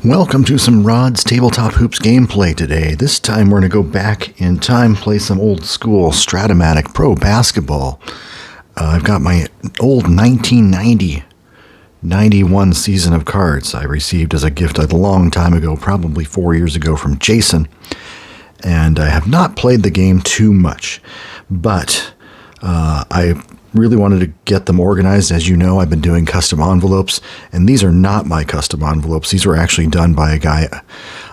Welcome to some Rod's Tabletop Hoops gameplay today. This time we're going to go back in time, play some old school Strat-O-Matic Pro Basketball. I've got my old 1990-91 season of cards I received as a gift a long time ago, probably 4 years ago from Jason. And I have not played the game too much, but I really wanted to get them organized. As you know, I've been doing custom envelopes, and these are not my custom envelopes. These were actually done by a guy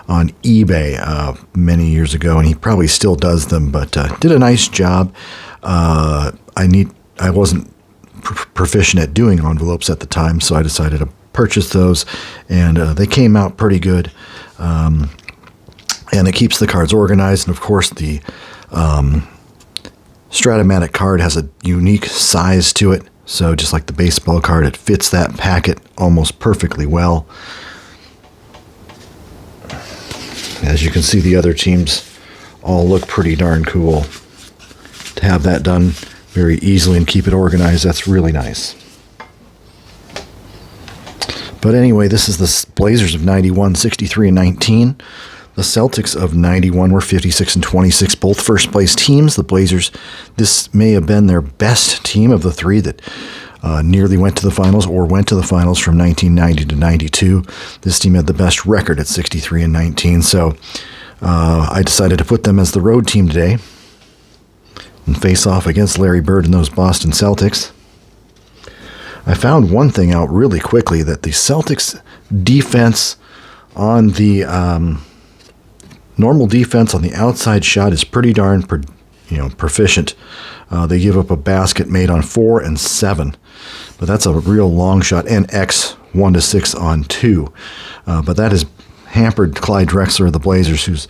on eBay many years ago, and he probably still does them, but did a nice job. I wasn't proficient at doing envelopes at the time, so I decided to purchase those, and they came out pretty good. And it keeps the cards organized, and of course the Strat-O-Matic card has a unique size to it, so just like the baseball card, it fits that packet almost perfectly well. As you can see, the other teams all look pretty darn cool. To have that done very easily and keep it organized, that's really nice. But anyway, this is the Blazers of 91, 63 and 19. The Celtics of 91 were 56 and 26, both first-place teams. The Blazers, this may have been their best team of the three that nearly went to the finals or went to the finals from 1990 to 92. This team had the best record at 63 and 19, so I decided to put them as the road team today and face off against Larry Bird and those Boston Celtics. I found one thing out really quickly, that the Celtics defense on the normal defense on the outside shot is pretty darn proficient. They give up a basket made on 4 and 7, but that's a real long shot, and X 1 to 6 on 2. But that has hampered Clyde Drexler of the Blazers, who's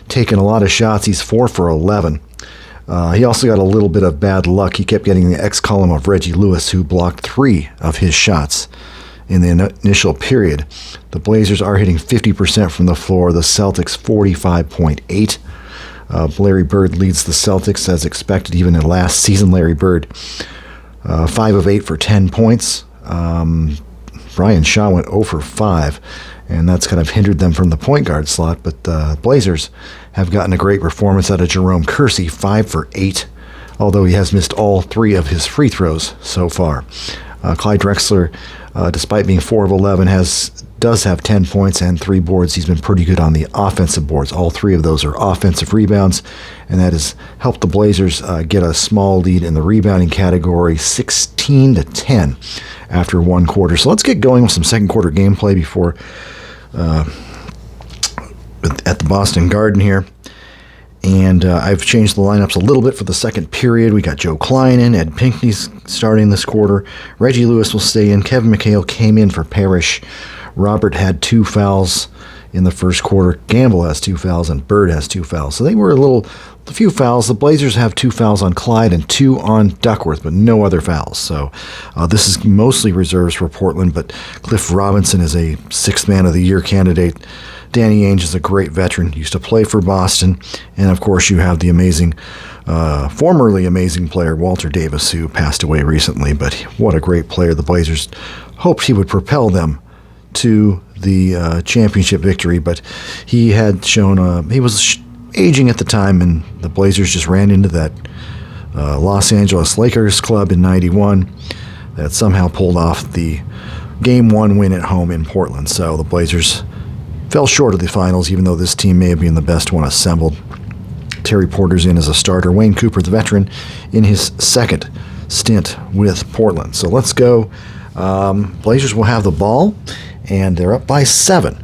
taken a lot of shots. He's 4 for 11. He also got a little bit of bad luck. He kept getting the X column of Reggie Lewis, who blocked 3 of his shots in the initial period. The Blazers are hitting 50% from the floor, the Celtics 45.8. Larry Bird leads the Celtics as expected. Even in last season, Larry Bird 5 of 8 for 10 points. Brian Shaw went 0 for 5, and that's kind of hindered them from the point guard slot, but the Blazers have gotten a great performance out of Jerome Kersey, 5 for 8, although he has missed all 3 of his free throws so far. Clyde Drexler, despite being 4 of 11, does have 10 points and 3 boards. He's been pretty good on the offensive boards. All 3 of those are offensive rebounds, and that has helped the Blazers get a small lead in the rebounding category, 16 to 10 after one quarter. So let's get going with some second quarter gameplay before at the Boston Garden here. And I've changed the lineups a little bit for the second period. We got Joe Klein in, Ed Pinckney's starting this quarter. Reggie Lewis will stay in. Kevin McHale came in for Parrish. Robert had 2 fouls in the first quarter. Gamble has 2 fouls, and Bird has 2 fouls. So they were a few fouls. The Blazers have 2 fouls on Clyde and 2 on Duckworth, but no other fouls. So this is mostly reserves for Portland, but Cliff Robinson is a 6th Man of the Year candidate. Danny Ainge is a great veteran, used to play for Boston. And of course, you have the formerly amazing player, Walter Davis, who passed away recently. But what a great player. The Blazers hoped he would propel them to the championship victory, but he had shown he was aging at the time, and the Blazers just ran into that Los Angeles Lakers club in 91 that somehow pulled off the Game 1 win at home in Portland. So the Blazers fell short of the finals, even though this team may have been the best one assembled. Terry Porter's in as a starter. Wayne Cooper, the veteran, in his second stint with Portland. So let's go. Blazers will have the ball, and they're up by 7.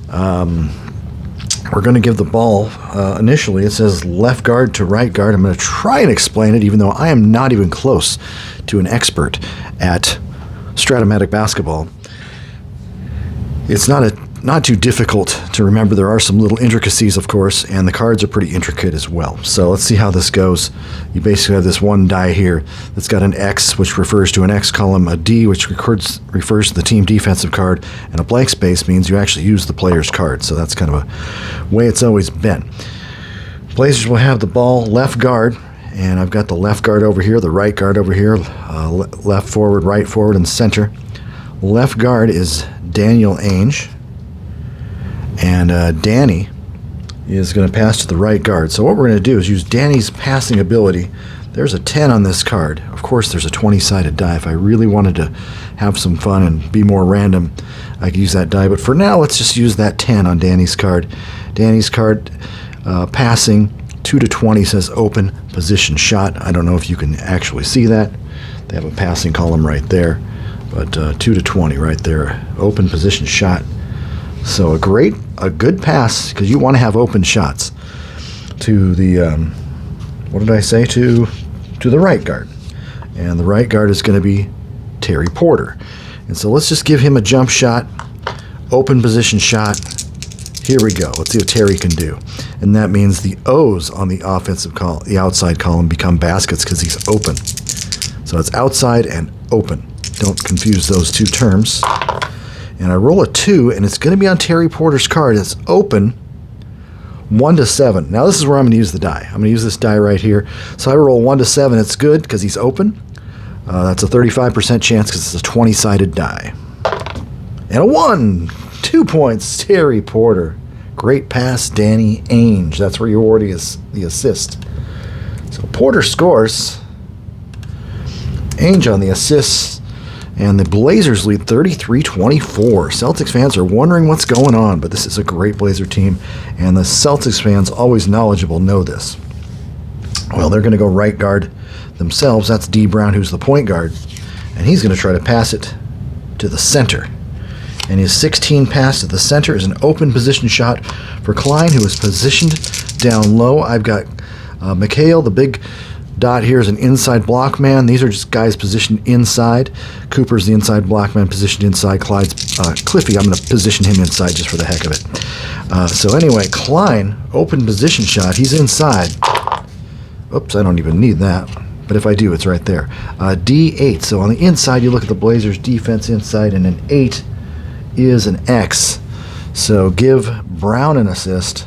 We're going to give the ball, initially, it says left guard to right guard. I'm going to try and explain it, even though I am not even close to an expert at Strat-O-Matic basketball. It's not too difficult to remember. There are some little intricacies, of course, and the cards are pretty intricate as well. So let's see how this goes. You basically have this one die here that's got an X, which refers to an X column, a D, which refers to the team defensive card, and a blank space means you actually use the player's card. So that's kind of a way it's always been. Blazers will have the ball left guard, and I've got the left guard over here, the right guard over here, left forward, right forward, and center. Left guard is Daniel Ainge. And Danny is going to pass to the right guard. So what we're going to do is use Danny's passing ability. There's a 10 on this card. Of course, there's a 20-sided die. If I really wanted to have some fun and be more random, I could use that die. But for now, let's just use that 10 on Danny's card. Danny's card passing 2 to 20 says open position shot. I don't know if you can actually see that. They have a passing column right there. But 2 to 20 right there, open position shot. So a good pass, because you want to have open shots to the, what did I say, to the right guard. And the right guard is going to be Terry Porter. And so let's just give him a jump shot, open position shot. Here we go. Let's see what Terry can do. And that means the O's on the offensive column, the outside column, become baskets because he's open. So it's outside and open. Don't confuse those two terms. And I roll a 2, and it's going to be on Terry Porter's card. It's open 1 to 7. Now this is where I'm going to use the die. I'm going to use this die right here. So I roll 1 to 7. It's good because he's open. That's a 35% chance because it's a 20-sided die. And a 1. 2 points, Terry Porter. Great pass, Danny Ainge. That's where you award the assist. So Porter scores. Ainge on the assists. And the Blazers lead 33-24. Celtics fans are wondering what's going on, but this is a great Blazer team, and the Celtics fans, always knowledgeable, know this. Well, they're going to go right guard themselves. That's D. Brown, who's the point guard, and he's going to try to pass it to the center. And his 16 pass to the center is an open position shot for Klein, who is positioned down low. I've got Mikhail, the big dot here, is an inside block man. These are just guys positioned inside. Cooper's the inside block man positioned inside. Clyde's Cliffy, I'm going to position him inside just for the heck of it. So anyway, Klein, open position shot. He's inside. Oops, I don't even need that. But if I do, it's right there. D8. So on the inside, you look at the Blazers' defense inside, and an 8 is an X. So give Brown an assist.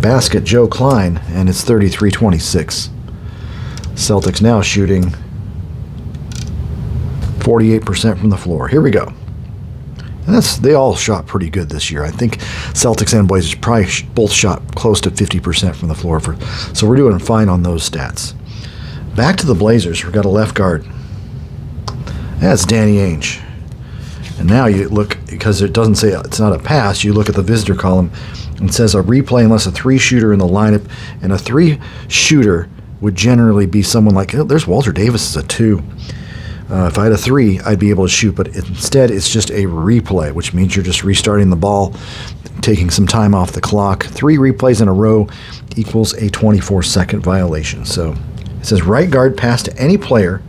Basket, Joe Klein, and it's 33-26. Celtics now shooting 48% from the floor. Here we go. And they all shot pretty good this year. I think Celtics and Blazers probably both shot close to 50% from the floor. So we're doing fine on those stats. Back to the Blazers. We've got a left guard. That's Danny Ainge. And now you look, because it doesn't say it's not a pass, you look at the visitor column. It says a replay unless a 3-shooter in the lineup, and a 3-shooter would generally be someone like, there's Walter Davis is a 2. If I had a 3, I'd be able to shoot, but instead it's just a replay, which means you're just restarting the ball, taking some time off the clock. 3 replays in a row equals a 24-second violation. So it says right guard pass to any player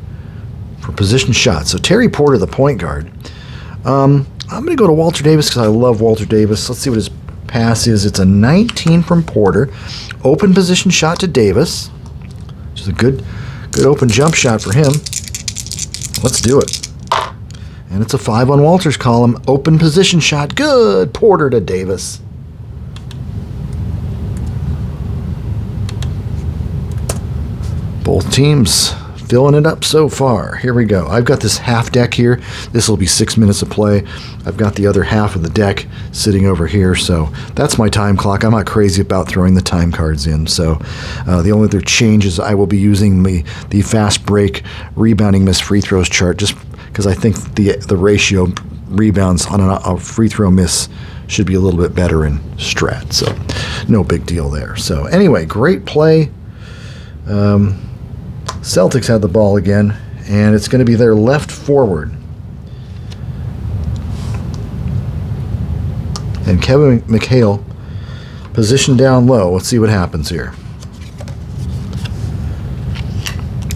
for position shots. So Terry Porter, the point guard. I'm going to go to Walter Davis because I love Walter Davis. Let's see what his pass is. It's a 19 from Porter. Open position shot to Davis. Which is a good open jump shot for him. Let's do it. And it's a 5 on Walter's column. Open position shot. Good. Porter to Davis. Both teams filling it up so far. Here we go. I've got this half deck here. This will be 6 minutes of play. I've got the other half of the deck sitting over here. So that's my time clock. I'm not crazy about throwing the time cards in. So the only other change is I will be using the fast break rebounding miss free throws chart, just because I think the ratio rebounds on a free throw miss should be a little bit better in Strat. So no big deal there. So anyway, great play. Celtics had the ball again, and it's going to be their left forward. And Kevin McHale positioned down low. Let's see what happens here.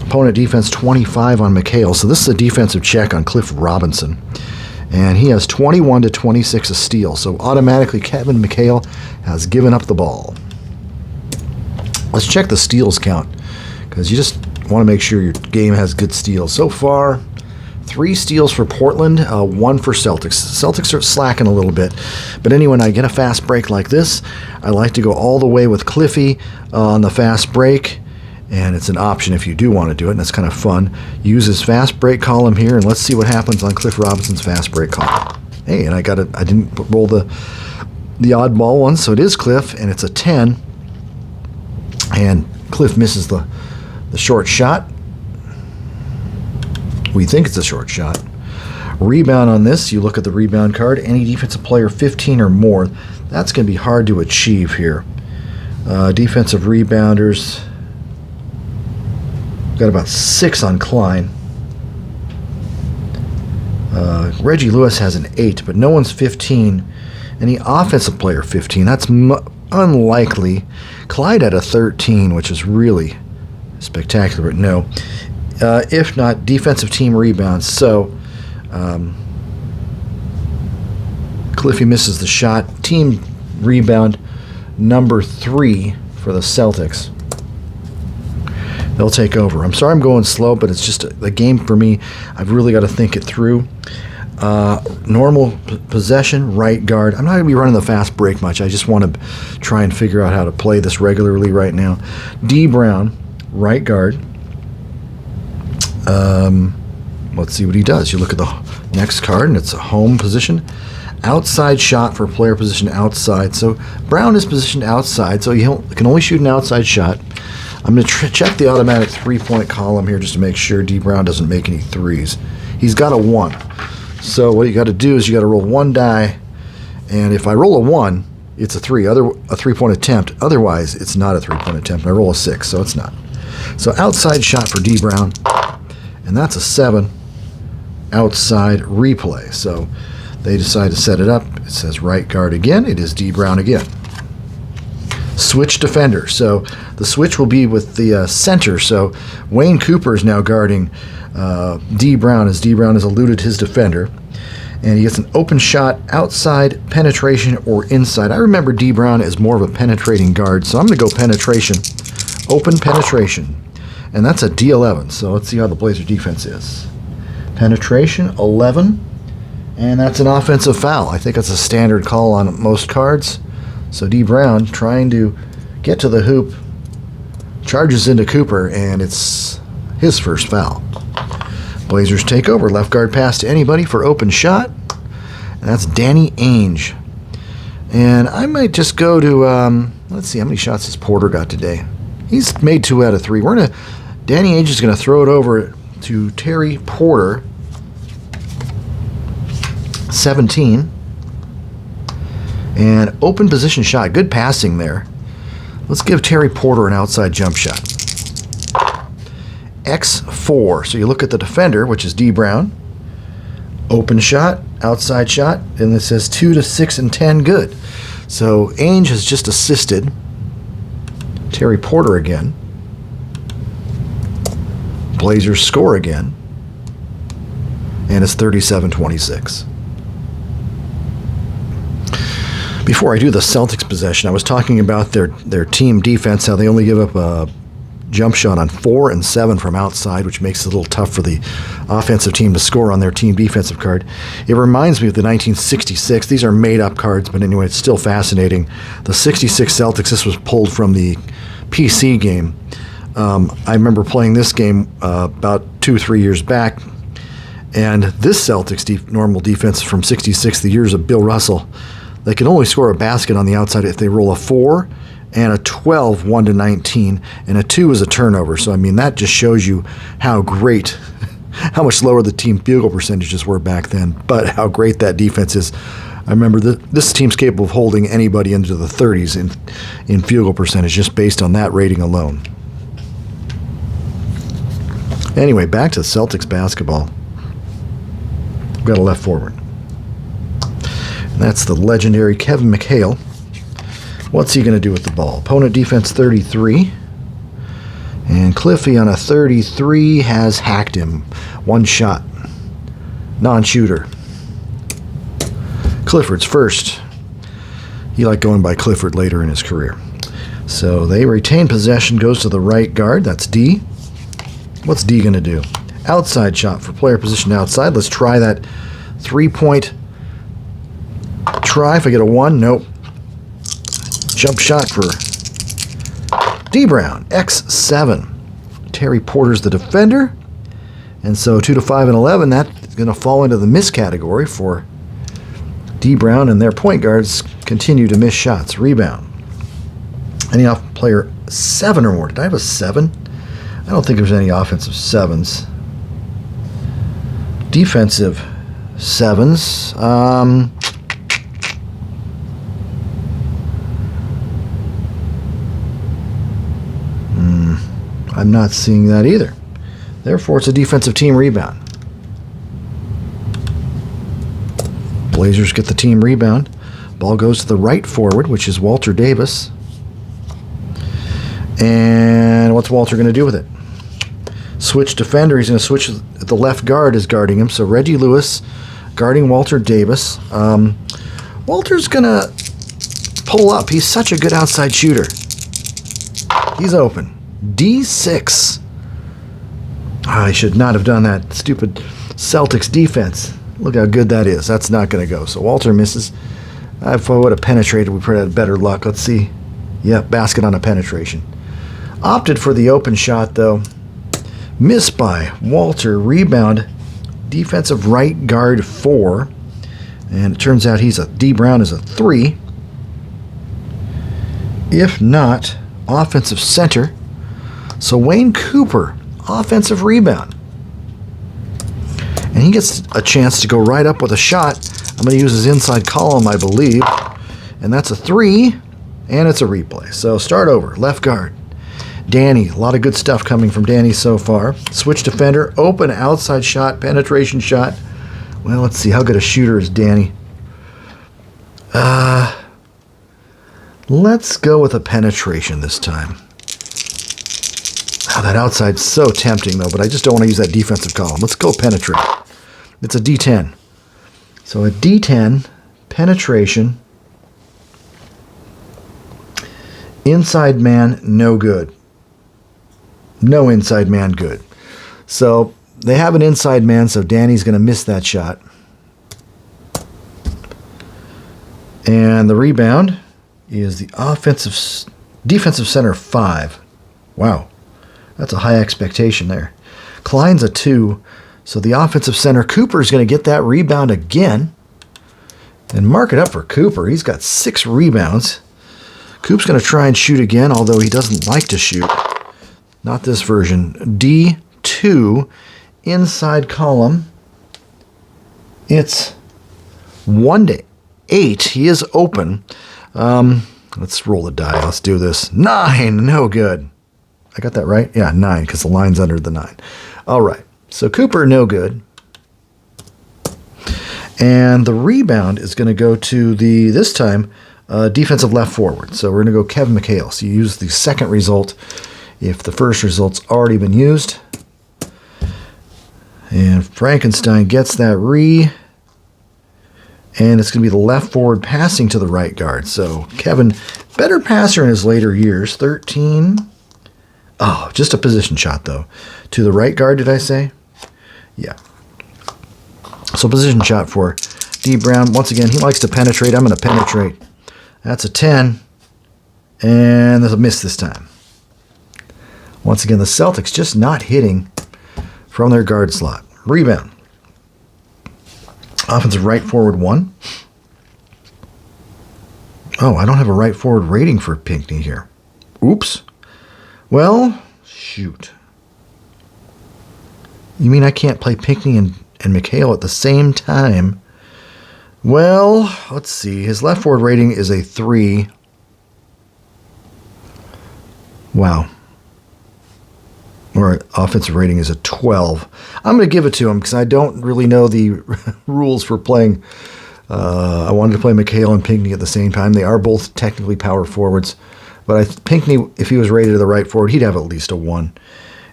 Opponent defense 25 on McHale. So this is a defensive check on Cliff Robinson. And he has 21 to 26 a steal. So automatically Kevin McHale has given up the ball. Let's check the steals count, because you just want to make sure your game has good steals. So far, 3 steals for Portland, 1 for Celtics. Celtics are slacking a little bit. But anyway, when I get a fast break like this, I like to go all the way with Cliffy on the fast break. And it's an option if you do want to do it, and it's kind of fun. Use his fast break column here, and let's see what happens on Cliff Robinson's fast break column. Hey, and I didn't roll the oddball one, so it is Cliff, and it's a 10. And Cliff misses the short shot. We think it's a short shot. Rebound on this, you look at the rebound card, any defensive player 15 or more. That's going to be hard to achieve here. Defensive rebounders, got about 6 on Klein. Reggie Lewis has an 8, but no one's 15. Any offensive player 15, that's unlikely. Clyde had a 13, which is really spectacular, but no. If not, defensive team rebounds. So Cliffy misses the shot. Team rebound number 3 for the Celtics. They'll take over. I'm sorry I'm going slow, but it's just a game for me. I've really got to think it through. Normal possession, right guard. I'm not going to be running the fast break much. I just want to try and figure out how to play this regularly right now. D. Brown, right guard. Let's see what he does. You look at the next card, and it's a home position. Outside shot for player position outside. So Brown is positioned outside, so he can only shoot an outside shot. I'm going to check the automatic three-point column here just to make sure D. Brown doesn't make any threes. He's got a 1. So what you got to do is you got to roll 1 die, and if I roll a 1, it's a 3, a three-point attempt. Otherwise, it's not a three-point attempt. I roll a 6, so it's not. So outside shot for D. Brown, and that's a 7. Outside replay. So they decide to set it up. It says right guard again. It is D. Brown again. Switch defender. So the switch will be with the center. So Wayne Cooper is now guarding D. Brown, as D. Brown has eluded his defender. And he gets an open shot, outside, penetration, or inside. I remember D. Brown as more of a penetrating guard, so I'm going to go penetration. Open penetration. And that's a D11. So let's see how the Blazer defense is. Penetration, 11. And that's an offensive foul. I think that's a standard call on most cards. So D. Brown trying to get to the hoop, charges into Cooper, and it's his first foul. Blazers take over. Left guard pass to anybody for open shot. And that's Danny Ainge. And I might just go to, let's see, how many shots has Porter got today? He's made 2 out of 3. Danny Ainge is going to throw it over to Terry Porter. 17. And open position shot. Good passing there. Let's give Terry Porter an outside jump shot. X4. So you look at the defender, which is D. Brown. Open shot, outside shot, and it says 2 to 6 and 10. Good. So Ainge has just assisted Terry Porter again. Blazers score again. And it's 37-26. Before I do the Celtics possession, I was talking about their team defense, how they only give up a jump shot on 4 and 7 from outside, which makes it a little tough for the offensive team to score on their team defensive card. It reminds me of the 1966. These are made-up cards, but anyway, it's still fascinating. The 66 Celtics, this was pulled from the PC game. I remember playing this game about 2-3 years back, and this Celtics normal defense from 66, the years of Bill Russell, they can only score a basket on the outside if they roll a 4 and a 12, 1 to 19, and a 2 is a turnover. So, I mean, that just shows you how great, how much lower the team field goal percentages were back then, but how great that defense is. I remember this team's capable of holding anybody into the 30s in field goal percentage just based on that rating alone. Anyway, back to Celtics basketball. We've got a left forward. And that's the legendary Kevin McHale. What's he going to do with the ball? Opponent defense 33. And Cliffy on a 33 has hacked him. 1 shot. Non-shooter. Clifford's first. He liked going by Clifford later in his career. So they retain possession, goes to the right guard. That's D. What's D going to do? Outside shot for player position outside. Let's try that 3-point try. If I get a 1, nope. Jump shot for D. Brown, X7. Terry Porter's the defender. And so 2 to 5 and 11, that's going to fall into the miss category for D. Brown, and their point guards continue to miss shots. Rebound. Any off player 7 or more. Did I have a 7? I don't think there's any offensive 7s. Defensive 7s. I'm not seeing that either. Therefore, it's a defensive team rebound. Blazers get the team rebound. Ball goes to the right forward, which is Walter Davis. And what's Walter going to do with it? Switch defender. He's going to switch. The left guard is guarding him. So Reggie Lewis guarding Walter Davis. Walter's going to pull up. He's such a good outside shooter. He's open. D6. I should not have done that. Stupid Celtics defense. Look how good that is. That's not going to go. So Walter misses. If I would have penetrated, we probably had better luck. Let's see. Yep, basket on a penetration. Opted for the open shot, though. Missed by Walter. Rebound. Defensive right guard 4. And it turns out D. Brown is a 3. If not, offensive center. So Wayne Cooper, offensive rebound. And he gets a chance to go right up with a shot. I'm going to use his inside column, I believe. And that's a 3, and it's a replay. So start over. Left guard. Danny. A lot of good stuff coming from Danny so far. Switch defender. Open outside shot. Penetration shot. Well, let's see. How good a shooter is Danny? Let's go with a penetration this time. Oh, that outside's so tempting, though, but I just don't want to use that defensive column. Let's go penetrate. It's a D10. So a D10, penetration, inside man, no good. No inside man, good. So they have an inside man, so Danny's going to miss that shot. And the rebound is the defensive center 5. Wow. That's a high expectation there. Klein's a 2. So the offensive center, Cooper, is going to get that rebound again. And mark it up for Cooper. He's got 6 rebounds. Coop's going to try and shoot again, although he doesn't like to shoot. Not this version. D2, inside column. It's 1 to 8. He is open. Let's roll the die. Let's do this. 9, no good. I got that right? Yeah, 9, because the line's under the 9. All right. So Cooper, no good. And the rebound is going to go to this time, defensive left forward. So we're going to go Kevin McHale. So you use the second result if the first result's already been used. And Frankenstein gets that and it's going to be the left forward passing to the right guard. So Kevin, better passer in his later years. 13. Oh, just a position shot, though. To the right guard, did I say? Yeah. So position shot for D. Brown. Once again, he likes to penetrate. I'm going to penetrate. That's a 10. And there's a miss this time. Once again, the Celtics just not hitting from their guard slot. Rebound. Offensive right forward 1. Oh, I don't have a right forward rating for Pinckney here. Oops. Well, shoot. You mean I can't play Pinckney and McHale at the same time? Well, let's see. His left forward rating is a 3. Wow. Or offensive rating is a 12. I'm going to give it to him because I don't really know the rules for playing. I wanted to play McHale and Pinckney at the same time. They are both technically power forwards. But Pinckney, if he was rated to the right forward, he'd have at least a 1.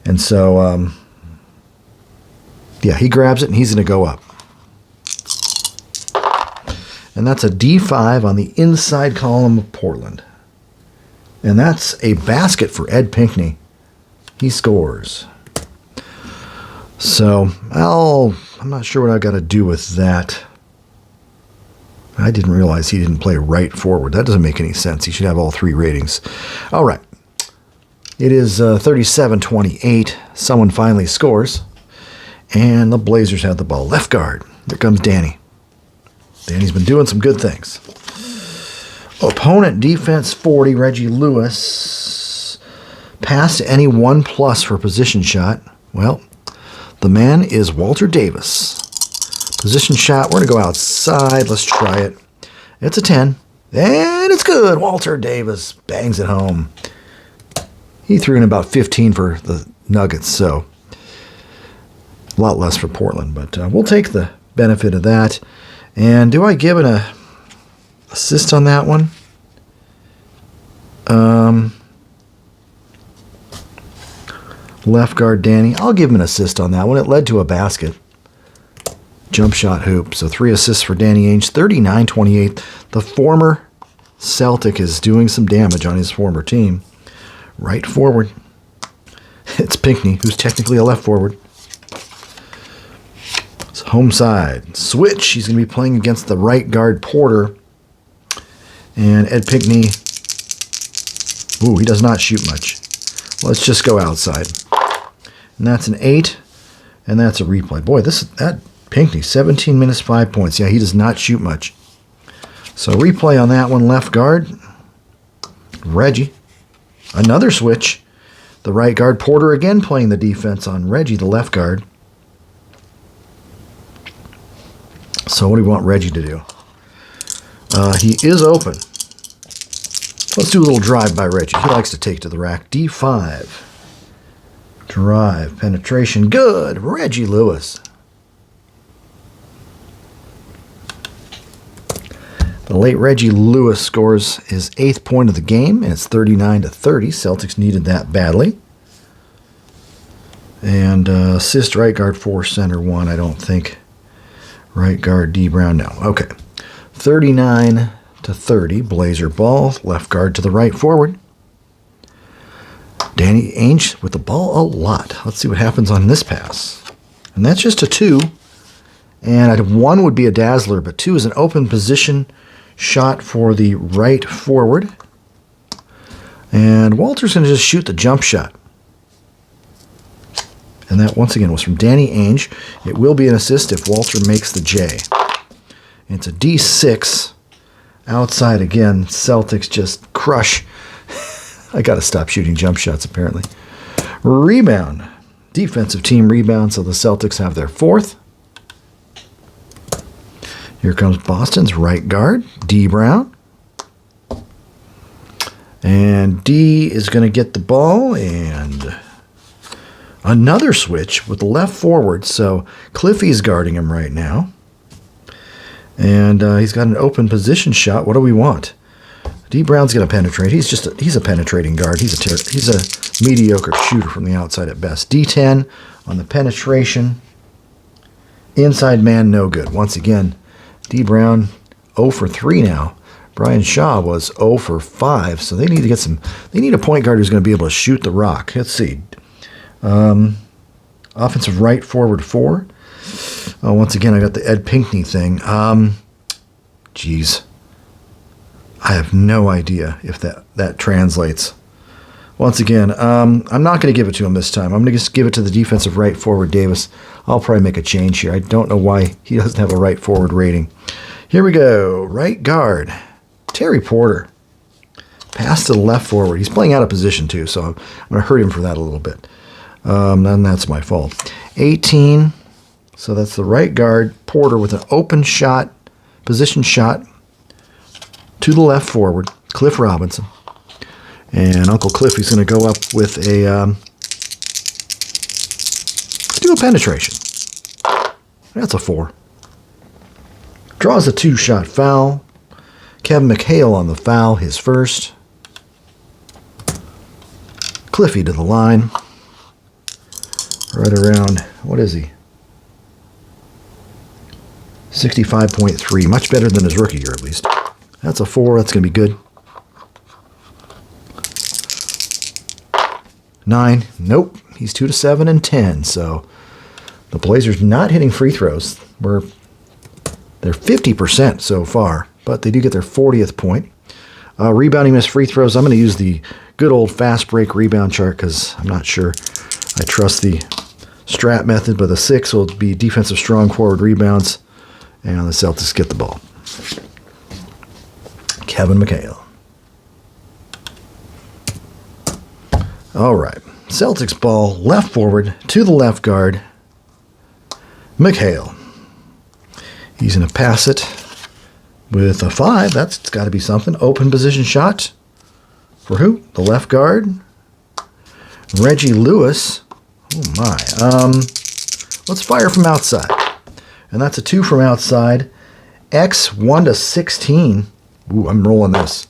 And so, yeah, he grabs it and he's going to go up. And that's a D5 on the inside column of Portland. And that's a basket for Ed Pinckney. He scores. So, I'm not sure what I've got to do with that. I didn't realize he didn't play right forward. That doesn't make any sense. He should have all 3 ratings. All right. It is 37-28. Someone finally scores. And the Blazers have the ball. Left guard. Here comes Danny. Danny's been doing some good things. Opponent defense 40, Reggie Lewis. Pass to any 1+ for position shot. Well, the man is Walter Davis. Position shot. We're going to go outside. Let's try it. It's a 10. And it's good. Walter Davis bangs it home. He threw in about 15 for the Nuggets, so a lot less for Portland. But we'll take the benefit of that. And do I give an assist on that one? Left guard Danny. I'll give him an assist on that one. It led to a basket. Jump shot hoop. So 3 assists for Danny Ainge. 39-28. The former Celtic is doing some damage on his former team. Right forward. It's Pinckney, who's technically a left forward. It's home side. Switch. He's going to be playing against the right guard Porter. And Ed Pinckney. Ooh, he does not shoot much. Let's just go outside. And that's an 8. And that's a replay. Boy, that Pinckney, 17 minutes, 5 points. Yeah, he does not shoot much. So replay on that one. Left guard. Reggie. Another switch. The right guard Porter again playing the defense on Reggie, the left guard. So what do we want Reggie to do? He is open. Let's do a little drive by Reggie. He likes to take to the rack. D5. Drive. Penetration. Good. Reggie Lewis. The late Reggie Lewis scores his 8th point of the game, and it's 39-30. Celtics needed that badly. And assist right guard 4, center 1, I don't think. Right guard D. Brown, no. Okay. 39-30, Blazer ball. Left guard to the right forward. Danny Ainge with the ball a lot. Let's see what happens on this pass. And that's just a 2. And 1 would be a dazzler, but 2 is an open position shot for the right forward. And Walter's going to just shoot the jump shot. And that, once again, was from Danny Ainge. It will be an assist if Walter makes the J. It's a D6. Outside again. Celtics just crush. I got to stop shooting jump shots, apparently. Rebound. Defensive team rebound, so the Celtics have their 4th. Here comes Boston's right guard, D. Brown. And D is going to get the ball, and another switch with the left forward. So Cliffy's guarding him right now. And he's got an open position shot. What do we want? D. Brown's going to penetrate. He's a penetrating guard. He's a mediocre shooter from the outside at best. D10 on the penetration. Inside man, no good. Once again, D. Brown 0 for 3 now. Brian Shaw was 0 for 5. So they need to get they need a point guard who's going to be able to shoot the rock. Let's see. Offensive right forward 4. Once again, I got the Ed Pinckney thing. Geez. I have no idea if that translates. Once again, I'm not going to give it to him this time. I'm going to just give it to the defensive right forward, Davis. I'll probably make a change here. I don't know why he doesn't have a right forward rating. Here we go. Right guard, Terry Porter. Pass to the left forward. He's playing out of position, too, so I'm going to hurt him for that a little bit. And that's my fault. 18. So that's the right guard, Porter, with an open shot, position shot to the left forward, Cliff Robinson. And Uncle Cliffy's going to go up with a penetration. That's a 4. Draws a 2-shot foul. Kevin McHale on the foul, his first. Cliffy to the line. Right around, what is he? 65.3, much better than his rookie year at least. That's a 4, that's going to be good. 9, nope. He's 2 to 7 and 10. So the Blazers not hitting free throws. They're 50% so far, but they do get their 40th point. Rebounding missed free throws. I'm going to use the good old fast break rebound chart because I'm not sure I trust the Strat method, but the 6 will be defensive strong forward rebounds, and the Celtics get the ball. Kevin McHale. All right. Celtics ball, left forward to the left guard, McHale. He's going to pass it with a 5. That's got to be something. Open position shot. For who? The left guard. Reggie Lewis. Oh, my. Let's fire from outside. And that's a 2 from outside. X 1 to 16. Ooh, I'm rolling this.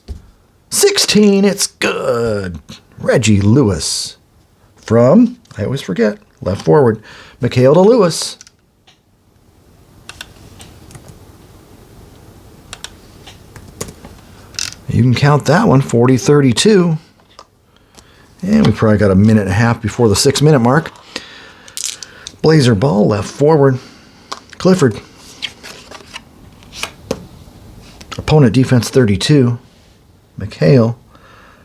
16, it's good. Reggie Lewis. From, I always forget, left forward. McHale to Lewis. You can count that one, 40-32. And we probably got a minute and a half before the 6-minute mark. Blazer ball, left forward. Clifford. Opponent defense 32. McHale.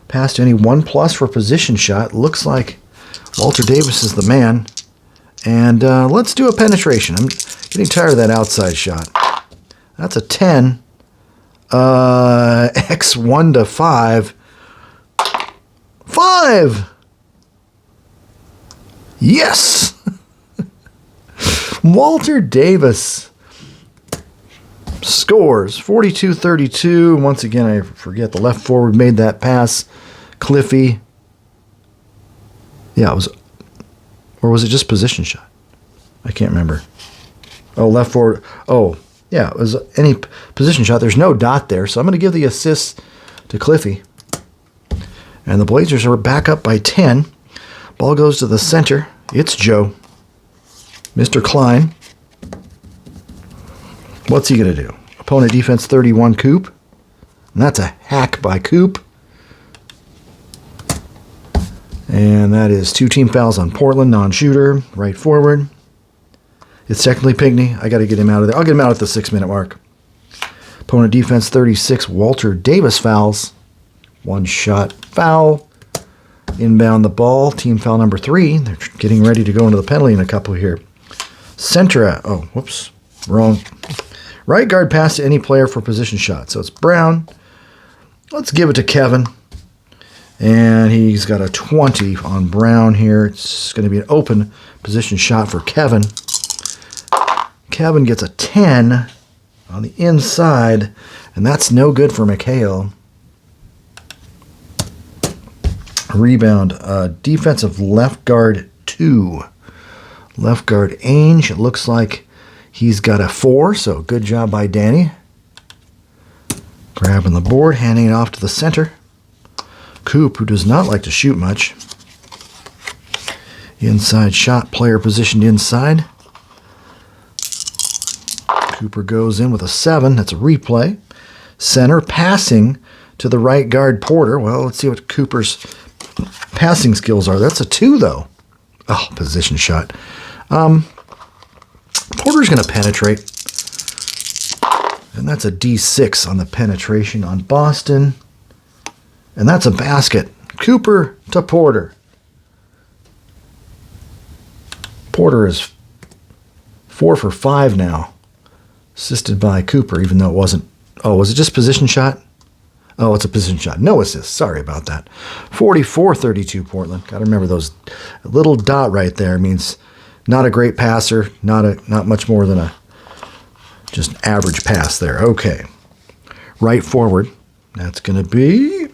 Pass to any 1+ for position shot. Looks like Walter Davis is the man. And let's do a penetration. I'm getting tired of that outside shot. That's a 10. X 1 to 5. 5! Yes! Walter Davis scores 42-32. Once again, I forget the left forward made that pass. Cliffy. Yeah, it was, or was it just position shot? I can't remember. Oh, left forward. Oh, yeah, it was any position shot. There's no dot there, so I'm going to give the assist to Cliffy. And the Blazers are back up by 10. Ball goes to the center. It's Joe. Mr. Klein. What's he going to do? Opponent defense 31, Coop. And that's a hack by Coop. And that is 2 team fouls on Portland, non-shooter, right forward. It's technically Pigney. I got to get him out of there. I'll get him out at the 6-minute mark. Opponent defense 36, Walter Davis fouls. 1 shot foul. Inbound the ball. Team foul number 3. They're getting ready to go into the penalty in a couple here. Center. Oh, whoops. Wrong. Right guard pass to any player for position shot. So it's Brown. Let's give it to Kevin. And he's got a 20 on Brown here. It's going to be an open position shot for Kevin. Kevin gets a 10 on the inside. And that's no good for McHale. Rebound. Defensive left guard 2. Left guard Ainge. It looks like he's got a 4, so good job by Danny. Grabbing the board, handing it off to the center. Coop, who does not like to shoot much. Inside shot, player positioned inside. Cooper goes in with a 7. That's a replay. Center passing to the right guard Porter. Well, let's see what Cooper's passing skills are. That's a 2, though. Oh, position shot. Porter's going to penetrate. And that's a D6 on the penetration on Boston. And that's a basket. Cooper to Porter. Porter is 4 for 5 now. Assisted by Cooper, even though it wasn't. Oh, was it just position shot? Oh, it's a position shot. No assist. Sorry about that. 44-32 Portland. Got to remember those. A little dot right there means not a great passer. Not much more than a just average pass there. Okay. Right forward. That's going to be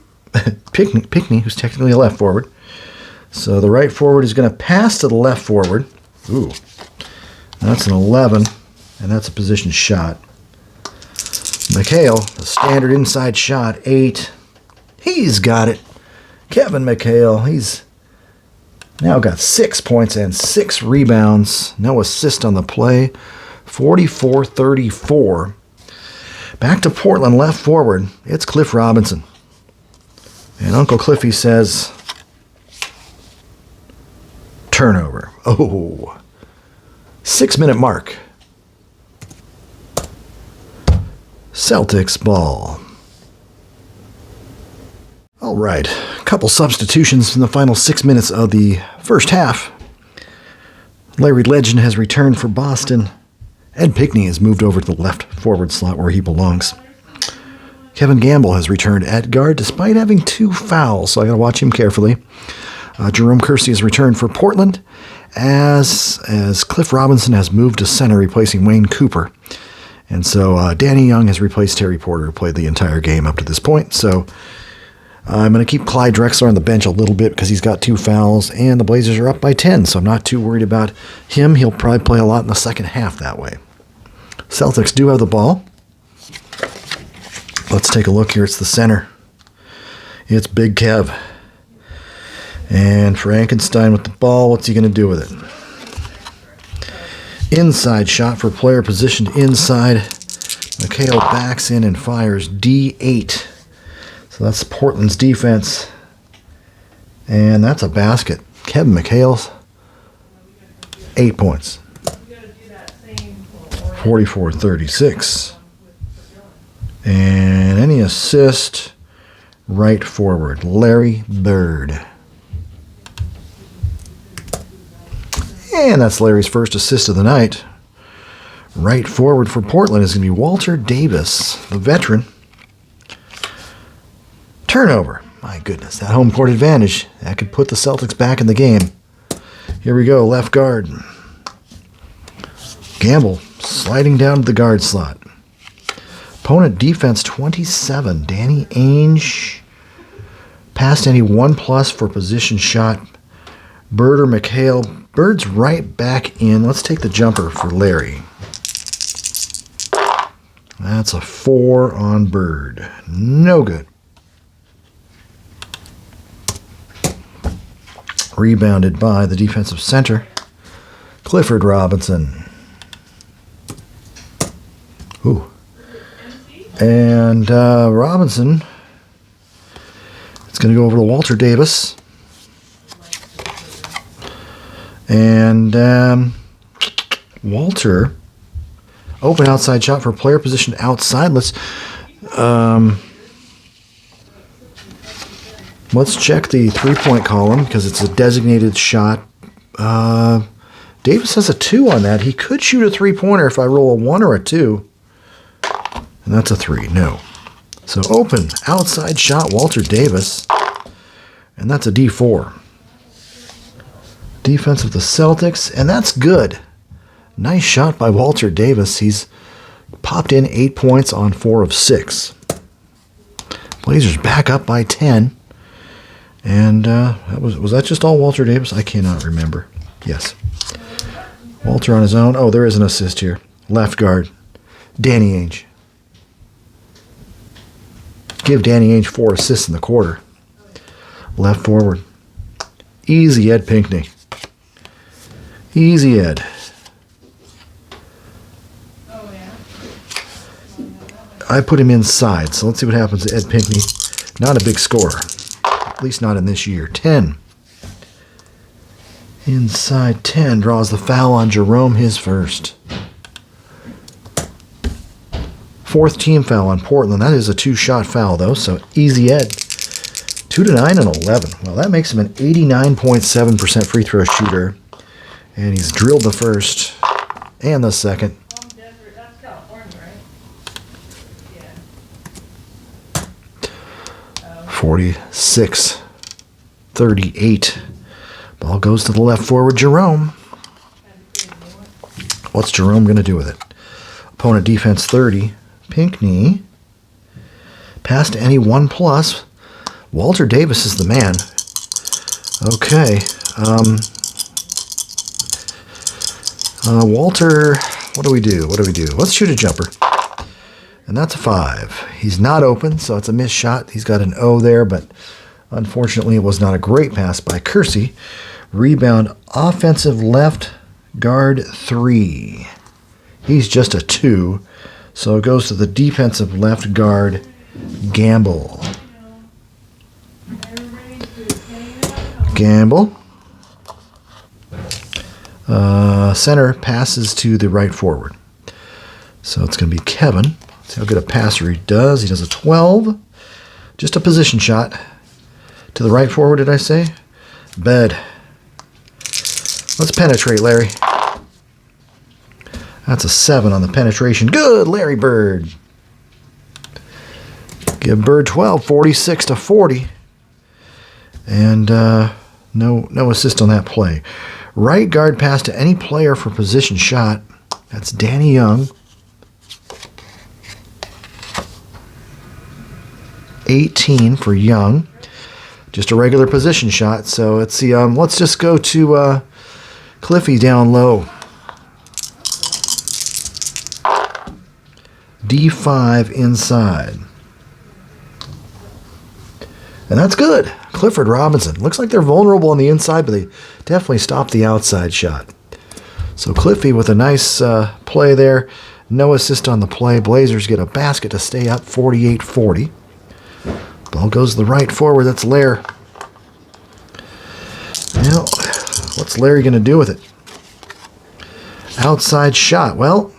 Pickney, who's technically a left forward. So the right forward is going to pass to the left forward. Ooh. That's an 11, and that's a position shot. McHale, a standard inside shot, 8. He's got it. Kevin McHale, he's now got 6 points and 6 rebounds. No assist on the play. 44-34. Back to Portland, left forward. It's Cliff Robinson. And Uncle Cliffy says, turnover. Oh, 6-minute mark. Celtics ball. All right, Couple substitutions in the final 6 minutes of the first half. Larry Legend has returned for Boston. Ed Pinckney has moved over to the left forward slot where he belongs. Kevin Gamble has returned at guard despite having 2 fouls, so I got to watch him carefully. Jerome Kersey has returned for Portland as Cliff Robinson has moved to center, replacing Wayne Cooper. And so Danny Young has replaced Terry Porter, who played the entire game up to this point. So I'm going to keep Clyde Drexler on the bench a little bit because he's got 2 fouls, and the Blazers are up by 10, so I'm not too worried about him. He'll probably play a lot in the second half that way. Celtics do have the ball. Let's take a look here. It's the center. It's Big Kev. And Frankenstein with the ball. What's he going to do with it? Inside shot for player positioned inside. McHale backs in and fires D8. So that's Portland's defense. And that's a basket. Kevin McHale's 8 points. 44-36. And any assist, right forward, Larry Bird. And that's Larry's first assist of the night. Right forward for Portland is going to be Walter Davis, the veteran. Turnover. My goodness, that home court advantage. That could put the Celtics back in the game. Here we go, left guard. Gamble sliding down to the guard slot. Opponent defense 27. Danny Ainge. Passed any 1+ for position shot. Bird or McHale. Bird's right back in. Let's take the jumper for Larry. That's a 4 on Bird. No good. Rebounded by the defensive center, Clifford Robinson. Ooh. And Robinson, it's going to go over to Walter Davis. And Walter, open outside shot for player position outside. Let's check the three-point column because it's a designated shot. Davis has a 2 on that. He could shoot a three-pointer if I roll a 1 or a 2. And that's a 3. No. So open outside shot, Walter Davis. And that's a D4. Defense of the Celtics, and that's good. Nice shot by Walter Davis. He's popped in 8 points on 4 of 6. Blazers back up by 10. And was that just all Walter Davis? I cannot remember. Yes. Walter on his own. Oh, there is an assist here. Left guard. Danny Ainge. Give Danny Ainge 4 assists in the quarter. Left forward. Easy Ed Pinckney. Easy Ed. I put him inside, so let's see what happens to Ed Pinckney. Not a big scorer. At least not in this year. 10. Inside 10. Draws the foul on Jerome, his first. 4th team foul on Portland. That is a 2-shot foul, though, so easy Ed. 2-9 and 11. Well, that makes him an 89.7% free throw shooter. And he's drilled the first and the second. 46-38. Ball goes to the left forward, Jerome. What's Jerome going to do with it? Opponent defense 30. Pinckney. Pass to any 1+. Walter Davis is the man. Okay. Walter, what do we do? Let's shoot a jumper. And that's a 5. He's not open, so it's a missed shot. He's got an O there, but unfortunately it was not a great pass by Kersey. Rebound, offensive left guard 3. He's just a 2, so it goes to the defensive left guard, Gamble. Center passes to the right forward. So it's going to be Kevin. See how good a passer he does. He does a 12. Just a position shot To the right forward, did I say? Bed. Let's penetrate, Larry. That's a 7 on the penetration. Good, Larry Bird. Give Bird 12, 46 to 40. And no assist on that play. Right guard pass to any player for position shot. That's Danny Young. 18 for Young. Just a regular position shot. So let's see. Let's just go to Cliffy down low. D5 inside. And that's good. Clifford Robinson. Looks like they're vulnerable on the inside, but they definitely stopped the outside shot. So Cliffy with a nice play there. No assist on the play. Blazers get a basket to stay up 48-40. Ball goes to the right forward. That's Lair. Well, what's Larry going to do with it? Outside shot. Well,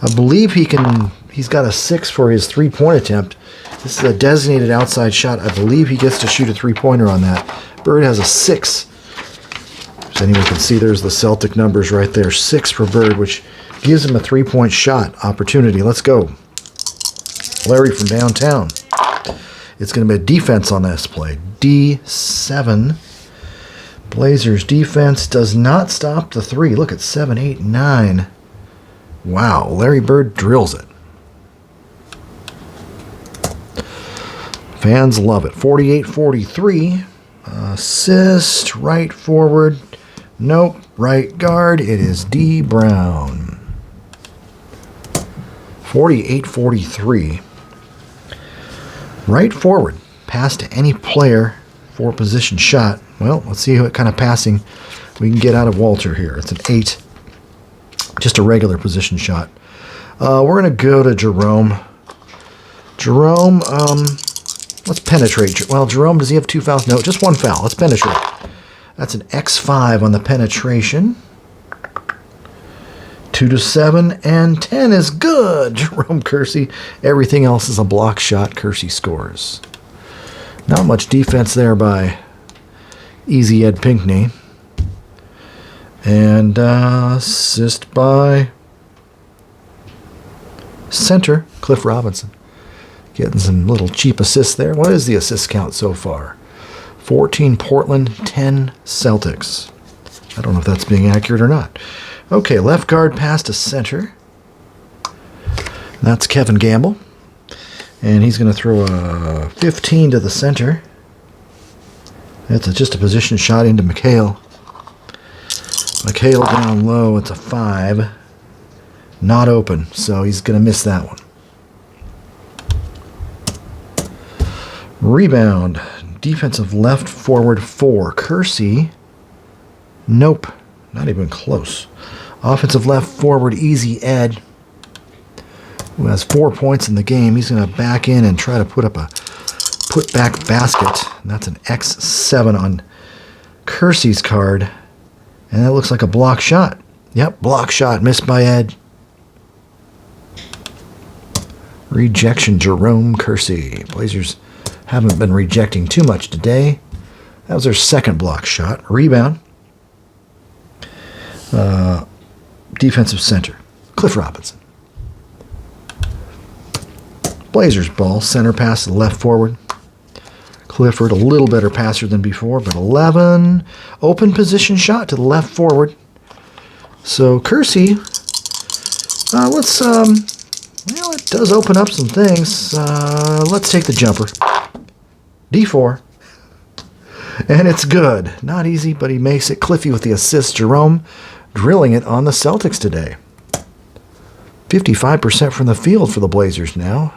I believe he's got a 6 for his three-point attempt. This is a designated outside shot. I believe he gets to shoot a three-pointer on that. Bird has a 6. As anyone can see, there's the Celtic numbers right there. 6 for Bird, which gives him a three-point shot opportunity. Let's go. Larry from downtown. It's going to be a defense on this play. D7. Blazers defense does not stop the 3. Look at 7, 8, 9. Wow, Larry Bird drills it. Fans love it. 48-43. Assist, right forward. Nope, right guard. It is D. Brown. 48-43. Right forward. Pass to any player for position shot. Well, let's see what kind of passing we can get out of Walter here. It's an 8. Just a regular position shot. We're going to go to Jerome. Jerome, let's penetrate. Well, Jerome, does he have 2 fouls? No, just 1 foul. Let's penetrate. That's an X5 on the penetration. 2 to 7, and 10 is good. Jerome Kersey. Everything else is a block shot. Kersey scores. Not much defense there by Easy Ed Pinkney. And assist by center, Cliff Robinson. Getting some little cheap assists there. What is the assist count so far? 14 Portland, 10 Celtics. I don't know if that's being accurate or not. Okay, left guard pass to center. That's Kevin Gamble. And he's going to throw a 15 to the center. That's just a position shot into McHale. McHale down low. It's a 5. Not open, so he's going to miss that one. Rebound. Defensive left forward 4. Kersey. Nope. Not even close. Offensive left forward Easy Ed, who has 4 points in the game. He's going to back in and try to put up a put-back basket. And that's an X7 on Kersey's card. And that looks like a block shot. Yep, block shot. Missed by Ed. Rejection, Jerome Kersey. Blazers haven't been rejecting too much today. That was their second block shot. Rebound. Defensive center, Cliff Robinson. Blazers ball, center pass to the left forward. Clifford, a little better passer than before, but 11. Open position shot to the left forward. So Kersey, let's, well, it does open up some things. Let's take the jumper. D4. And it's good. Not easy, but he makes it. Cliffy with the assist. Jerome drilling it on the Celtics today. 55% from the field for the Blazers now.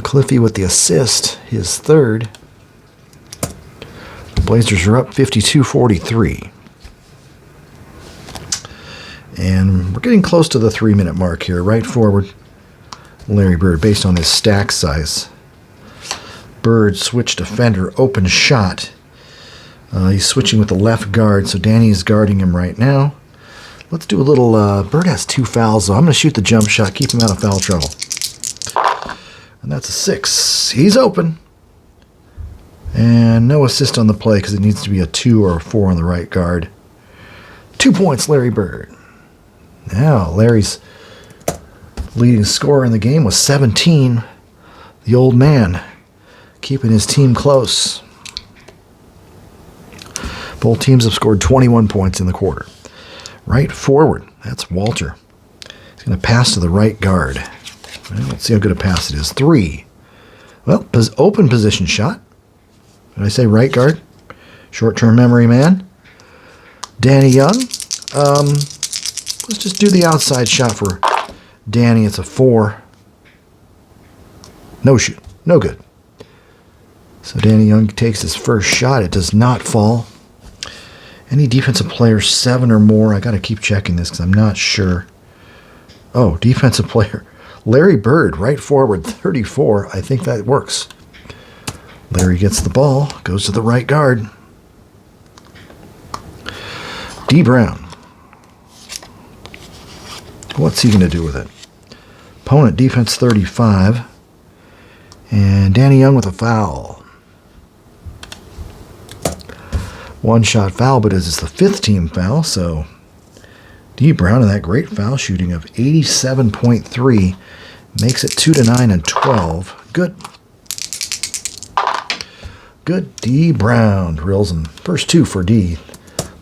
Cliffy with the assist, his third. The Blazers are up 52-43. And we're getting close to the 3-minute mark here. Right forward, Larry Bird, based on his stack size. Bird switch defender, open shot. He's switching with the left guard, so Danny is guarding him right now. Let's do a little, Bird has 2 fouls, so I'm going to shoot the jump shot, keep him out of foul trouble. And that's a 6. He's open. And no assist on the play because it needs to be a 2 or a 4 on the right guard. 2 points, Larry Bird. Now, Larry's leading scorer in the game was 17. The old man keeping his team close. Both teams have scored 21 points in the quarter. Right forward, that's Walter. He's going to pass to the right guard. Well, let's see how good a pass it is. 3. Well, open position shot. Did I say right guard? Short-term memory man. Danny Young. Let's just do the outside shot for Danny. It's a 4. No shoot. No good. So Danny Young takes his first shot. It does not fall. Any defensive player 7 or more? I got to keep checking this because I'm not sure. Oh, defensive player. Larry Bird, right forward, 34. I think that works. Larry gets the ball, goes to the right guard. D. Brown. What's he going to do with it? Opponent defense 35. And Danny Young with a foul. One shot foul, but it's the 5th team foul, so D. Brown and that great foul shooting of 87.3 makes it 2-9 and 12. Good. Good D. Brown drills them. First 2 for D.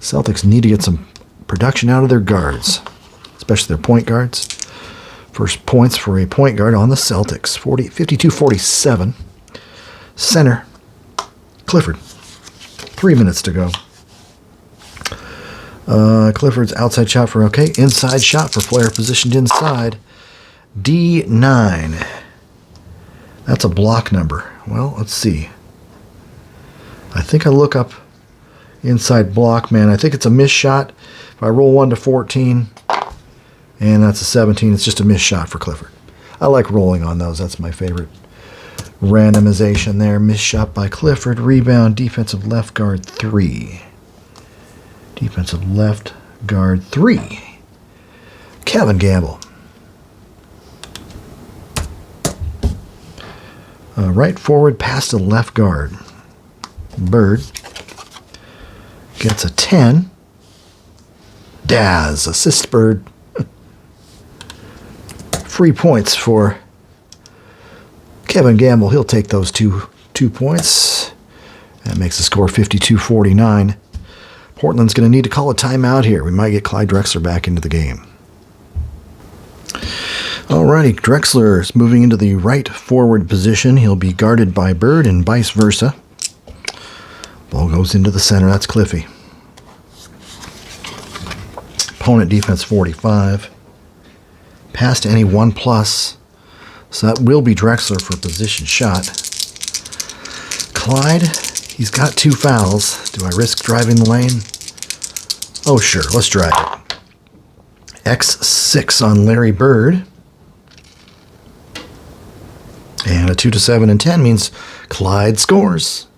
Celtics need to get some production out of their guards, especially their point guards. First points for a point guard on the Celtics. 52-47. Center, Clifford. 3 minutes to go. Clifford's outside shot for okay. Inside shot for player positioned inside. D9. That's a block number. Well, let's see. I think I look up inside block, man. I think it's a missed shot. If I roll 1 to 14, and that's a 17, it's just a missed shot for Clifford. I like rolling on those. That's my favorite randomization there. Missed shot by Clifford. Rebound, defensive left guard 3. Defensive left guard 3. Kevin Gamble. Right forward, pass to left guard. Bird gets a 10. Daz, assist Bird. Free points for Kevin Gamble. He'll take those two points. That makes the score 52-49. Portland's going to need to call a timeout here. We might get Clyde Drexler back into the game. Alrighty, Drexler is moving into the right forward position. He'll be guarded by Bird and vice versa. Ball goes into the center. That's Cliffy. Opponent defense 45. Pass to any 1+. So that will be Drexler for a position shot. Clyde, he's got 2 fouls. Do I risk driving the lane? Oh, sure. Let's drive it. X6 on Larry Bird. And a 2 to 7 and 10 means Clyde scores.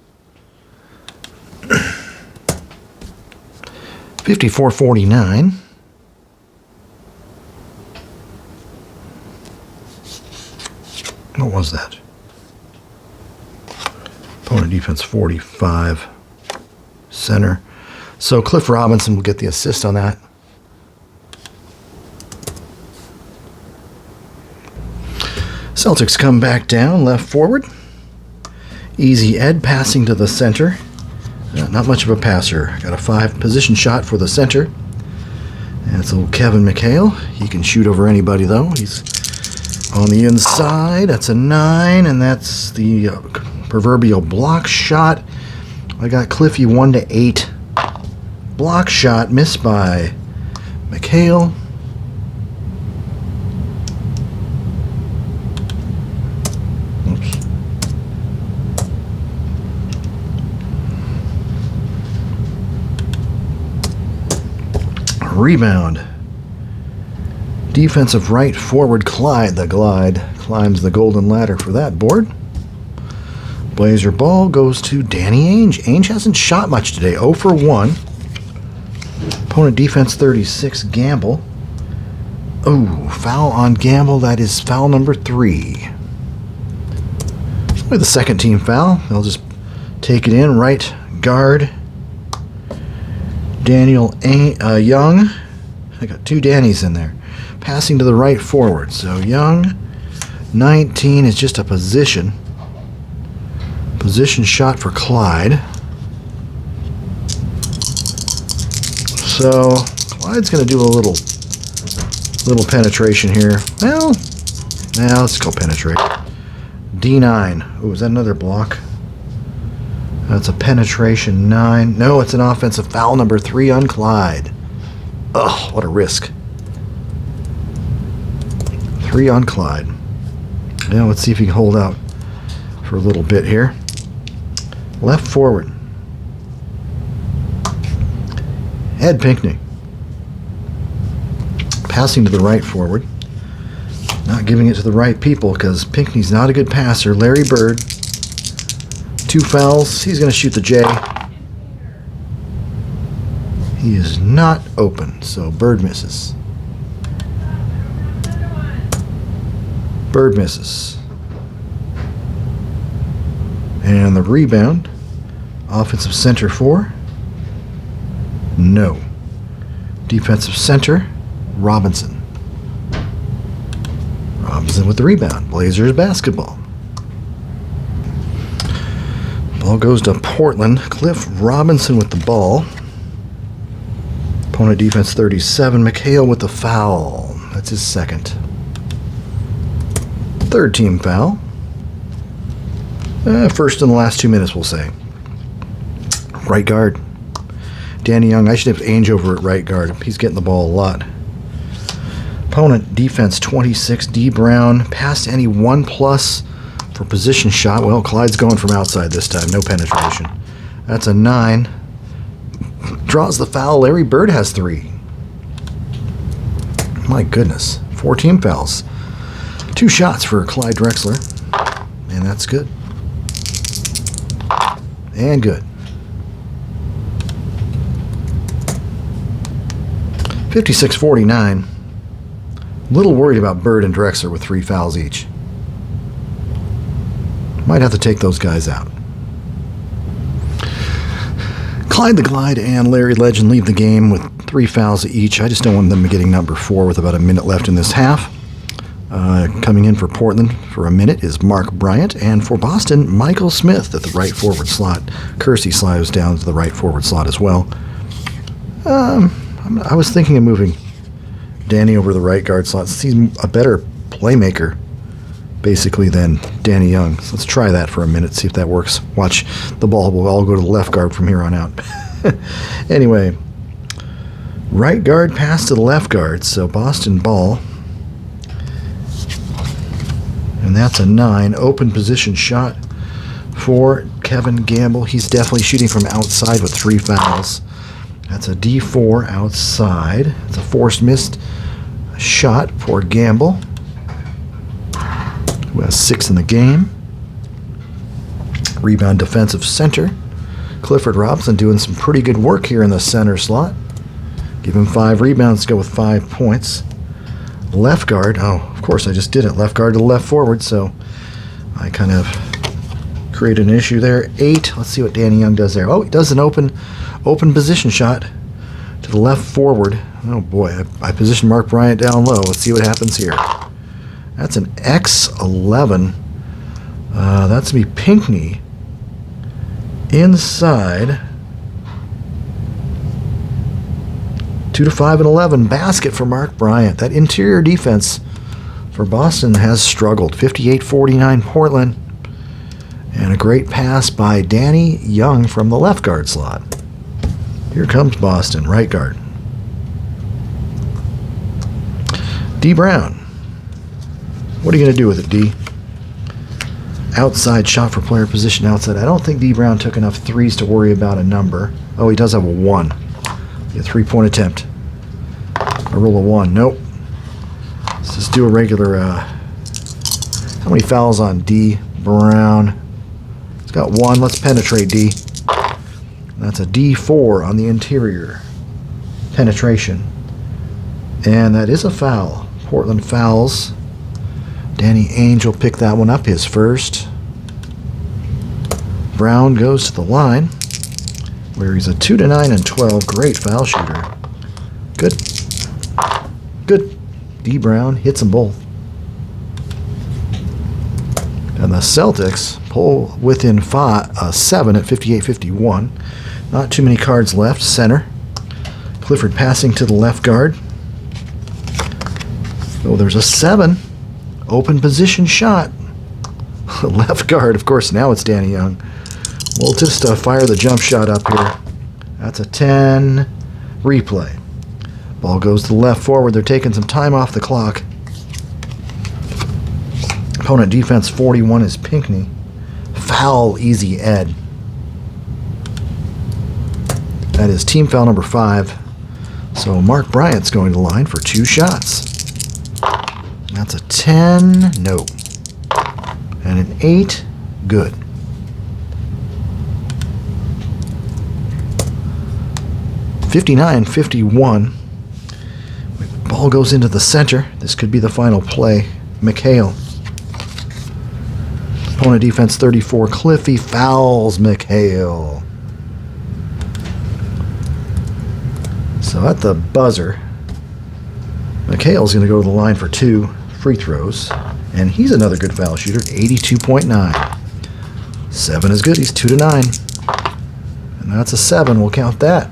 54-49. What was that? Opponent defense 45. Center. So Cliff Robinson will get the assist on that. Celtics come back down, left forward. Easy Ed passing to the center. Not much of a passer. Got a 5 position shot for the center. And it's old Kevin McHale. He can shoot over anybody, though. He's on the inside. That's a 9, and that's the proverbial block shot. I got Cliffy 1 to 8. Block shot missed by McHale. Oops. Rebound. Defensive right forward Clyde the Glide climbs the golden ladder for that board. Blazer ball goes to Danny Ainge. Ainge hasn't shot much today. 0 for 1. Opponent defense 36. Gamble. Oh, foul on Gamble. That is foul number 3. With the second team foul, they'll just Take it in, right guard. Daniel Young. I got two Dannys in there. Passing to the right forward. So Young, 19 is just a position. Position shot for Clyde. So Clyde's going to do a little penetration here. Well, now let's go penetrate. D9. Oh, is that another block? That's a penetration 9. No, it's an offensive foul number 3 on Clyde. Ugh, what a risk. 3 on Clyde. Now let's see if he can hold out for a little bit here. Left forward. Ed Pinckney. Passing to the right forward. Not giving it to the right people because Pinckney's not a good passer. Larry Bird. 2 fouls. He's going to shoot the J. He is not open, so Bird misses. Bird misses. And the rebound. Offensive center 4. No. Defensive center, Robinson. Robinson with the rebound. Blazers basketball. Ball goes to Portland. Cliff Robinson with the ball. Opponent defense 37. McHale with the foul. That's his second. Third team foul. First in the last 2 minutes, we'll say. Right guard. Danny Young. I should have Ainge over at right guard. He's getting the ball a lot. Opponent defense 26. D. Brown. Past any 1+ for position shot. Well, Clyde's going from outside this time. No penetration. That's a 9. Draws the foul. Larry Bird has 3. My goodness. 4 team fouls. 2 shots for Clyde Drexler. And that's good. And good. 56-49. A little worried about Bird and Drexler with 3 fouls each. Might have to take those guys out. Clyde the Glide and Larry Legend leave the game with 3 fouls each. I just don't want them getting number 4 with about a minute left in this half. Coming in for Portland for a minute is Mark Bryant, and for Boston, Michael Smith at the right forward slot. Kersey slides down to the right forward slot as well. I was thinking of moving Danny over the right guard slot. He's a better playmaker, basically, than Danny Young. So let's try that for a minute, see if that works. Watch, the ball will all go to the left guard from here on out. Anyway, right guard pass to the left guard, so Boston ball. And that's a 9. Open position shot for Kevin Gamble. He's definitely shooting from outside with 3 fouls. That's a D4 outside. It's a forced missed shot for Gamble, who has 6 in the game. Rebound defensive center. Clifford Robinson doing some pretty good work here in the center slot. Give him 5 rebounds to go with 5 points. Left guard. Oh, of course, I just did it. Left guard to the left forward, so I kind of created an issue there. 8. Let's see what Danny Young does there. Oh, he does an open position shot to the left forward. Oh boy, I positioned Mark Bryant down low. Let's see what happens here. That's an X11. That's me Pinckney inside. 2 to 5 and 11. Basket for Mark Bryant. That interior defense for Boston has struggled. 58-49 Portland. And a great pass by Danny Young from the left guard slot. Here comes Boston, right guard. D. Brown. What are you going to do with it, D? Outside shot for player position outside. I don't think D. Brown took enough 3s to worry about a number. Oh, he does have a 1. A 3-point attempt. A roll of 1. Nope. Let's just do a regular. How many fouls on D. Brown? He's got 1. Let's penetrate D. That's a D4 on the interior. Penetration. And that is a foul. Portland fouls. Danny Ainge will pick that one up, his first. Brown goes to the line, where he's a 2-9 and 12. Great foul shooter. Good. Good. D. Brown hits them both. And the Celtics pull within 7 at 58-51. Not too many cards left. Center. Clifford passing to the left guard. Oh, there's a 7. Open position shot. Left guard, of course, now it's Danny Young. We'll just fire the jump shot up here. That's a 10. Replay. Ball goes to the left forward. They're taking some time off the clock. Opponent defense 41 is Pinckney. Foul, easy Ed. That is team foul number 5. So Mark Bryant's going to the line for 2 shots. That's a 10. No. And an 8. Good. (59-51). Ball goes into the center. This could be the final play. McHale. Opponent defense 34. Cliffy fouls McHale. So at the buzzer, McHale's going to go to the line for 2 free throws. And he's another good foul shooter, 82.9. 7 is good. He's 2-9. And that's a 7. We'll count that.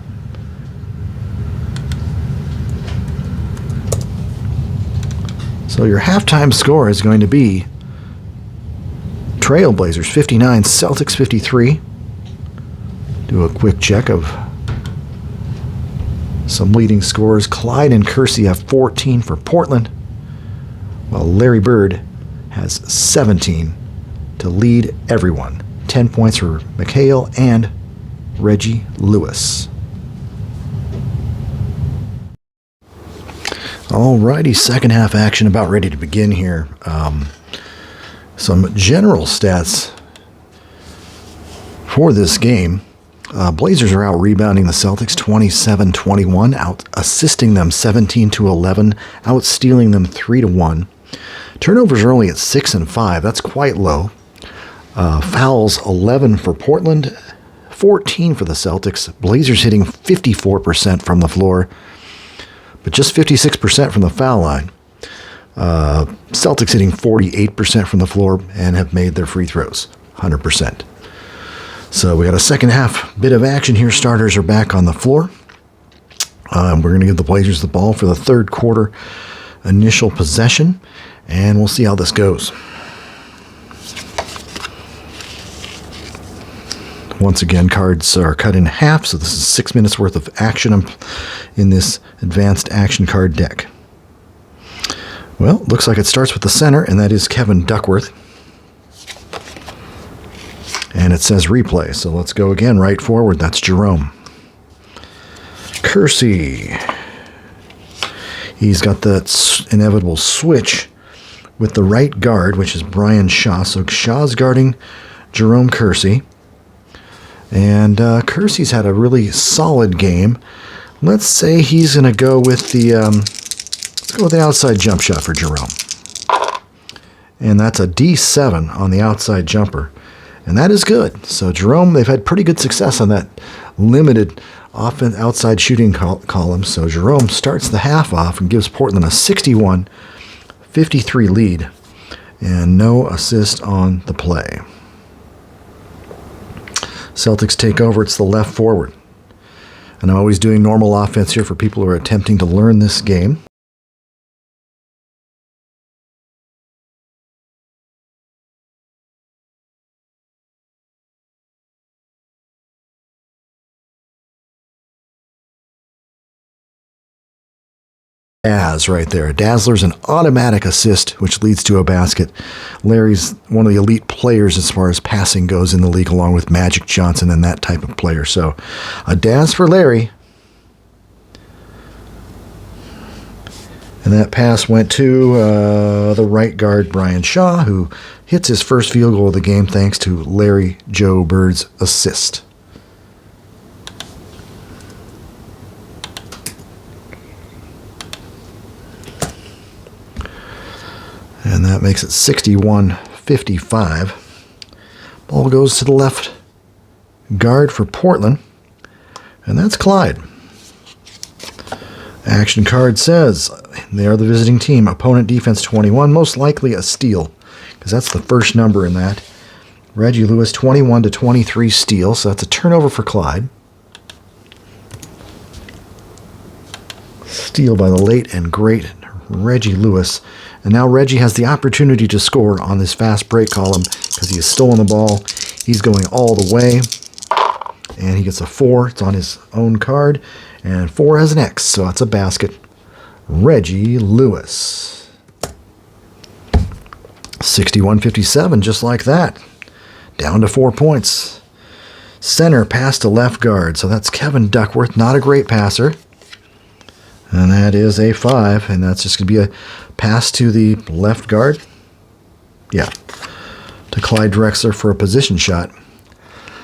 So your halftime score is going to be Trailblazers 59, Celtics 53. Do a quick check of some leading scorers. Clyde and Kersey have 14 for Portland, while Larry Bird has 17 to lead everyone. 10 points for McHale and Reggie Lewis. Alrighty, second half action about ready to begin here. Some general stats for this game. Blazers are out rebounding the Celtics 27-21, out assisting them 17-11, out stealing them 3-1. Turnovers are only at 6 and 5. That's quite low. Fouls 11 for Portland, 14 for the Celtics. Blazers hitting 54% from the floor, but just 56% from the foul line. Celtics hitting 48% from the floor and have made their free throws 100%. So we got a second half bit of action here. Starters are back on the floor. We're going to give the Blazers the ball for the third quarter initial possession, and we'll see how this goes. Once again, cards are cut in half, so this is 6 minutes worth of action in this advanced action card deck. Well, looks like it starts with the center, and that is Kevin Duckworth. And it says replay, so let's go again. Right forward, that's Jerome. Kersey. He's got that inevitable switch with the right guard, which is Brian Shaw. So Shaw's guarding Jerome Kersey. And Kersey's had a really solid game. Let's say he's going to go with the outside jump shot for Jerome. And that's a D7 on the outside jumper. And that is good. So Jerome, they've had pretty good success on that limited outside shooting column. So Jerome starts the half off and gives Portland a 61-53 lead. And no assist on the play. Celtics take over. It's the left forward. And I'm always doing normal offense here for people who are attempting to learn this game. Right there. Dazzler's an automatic assist, which leads to a basket. Larry's one of the elite players as far as passing goes in the league, along with Magic Johnson and that type of player. So a Daz for Larry. And that pass went to the right guard, Brian Shaw, who hits his first field goal of the game thanks to Larry Joe Bird's assist. And that makes it 61-55. Ball goes to the left guard for Portland, and that's Clyde. Action card says they are the visiting team. Opponent defense 21, most likely a steal, because that's the first number in that. Reggie Lewis 21-23 steal, so that's a turnover for Clyde. Steal by the late and great Reggie Lewis. And now Reggie has the opportunity to score on this fast break column because he has stolen the ball. He's going all the way. And he gets a 4. It's on his own card. And 4 has an X, so that's a basket. Reggie Lewis. 61-57, just like that. Down to 4 points. Center pass to left guard. So that's Kevin Duckworth, not a great passer. And that is a 5, and that's just going to be a pass to the left guard. Yeah, to Clyde Drexler for a position shot.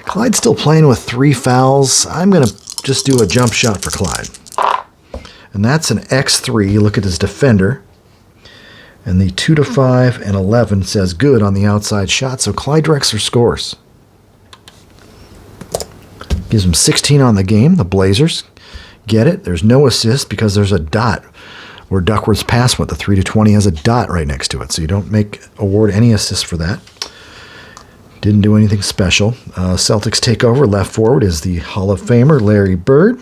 Clyde's still playing with 3 fouls. I'm going to just do a jump shot for Clyde. And that's an X3. Look at his defender. And the 2-5 and 11 says good on the outside shot, so Clyde Drexler scores. Gives him 16 on the game, the Blazers. Get it? There's no assist because there's a dot where Duckworth's pass went. The 3-20 has a dot right next to it, so you don't award any assists for that. Didn't do anything special. Celtics take over. Left forward is the Hall of Famer, Larry Bird.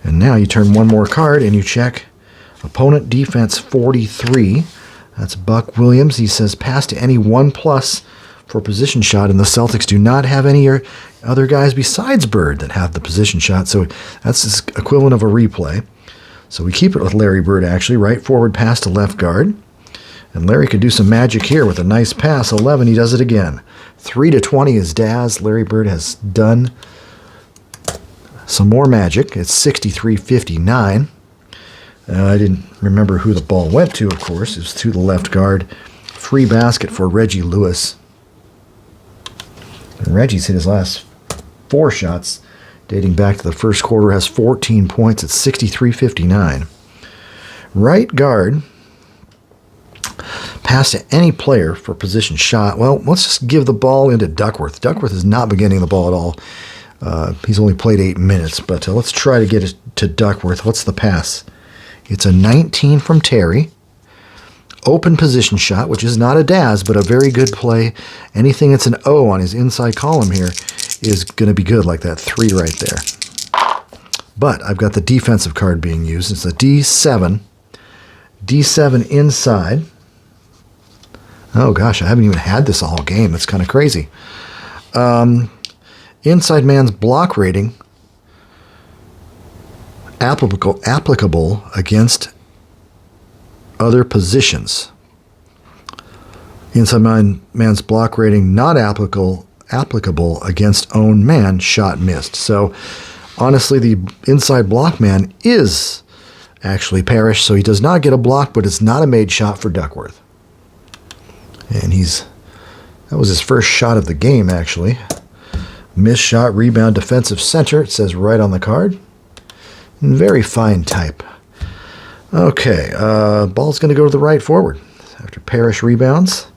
And now you turn one more card and you check opponent defense 43. That's Buck Williams. He says pass to any 1+ for position shot, and the Celtics do not have any other guys besides Bird that have the position shot, so that's the equivalent of a replay. So we keep it with Larry Bird, actually. Right forward pass to left guard. And Larry could do some magic here with a nice pass. 11, he does it again. 3-20 is Daz. Larry Bird has done some more magic. It's 63-59. I didn't remember who the ball went to, of course. It was to the left guard. Free basket for Reggie Lewis. And Reggie's hit his last 4 shots dating back to the first quarter, has 14 points. It's 63-59. Right guard, pass to any player for position shot. Well, let's just give the ball into Duckworth. Duckworth has not been getting the ball at all. He's only played 8 minutes, but let's try to get it to Duckworth. What's the pass? It's a 19 from Terry. Open position shot, which is not a Daz, but a very good play. Anything that's an O on his inside column here is going to be good, like that 3 right there. But I've got the defensive card being used. It's a D7. D7 inside. Oh, gosh, I haven't even had this all game. That's kind of crazy. Inside man's block rating applicable against other positions. Inside man's block rating not applicable against own man, shot missed. So honestly, the inside block man is actually Parrish, so he does not get a block, but it's not a made shot for Duckworth. And that was his first shot of the game, actually. Missed shot, rebound, defensive center, it says right on the card. Very fine type. Okay, ball's going to go to the right forward. After Parrish rebounds,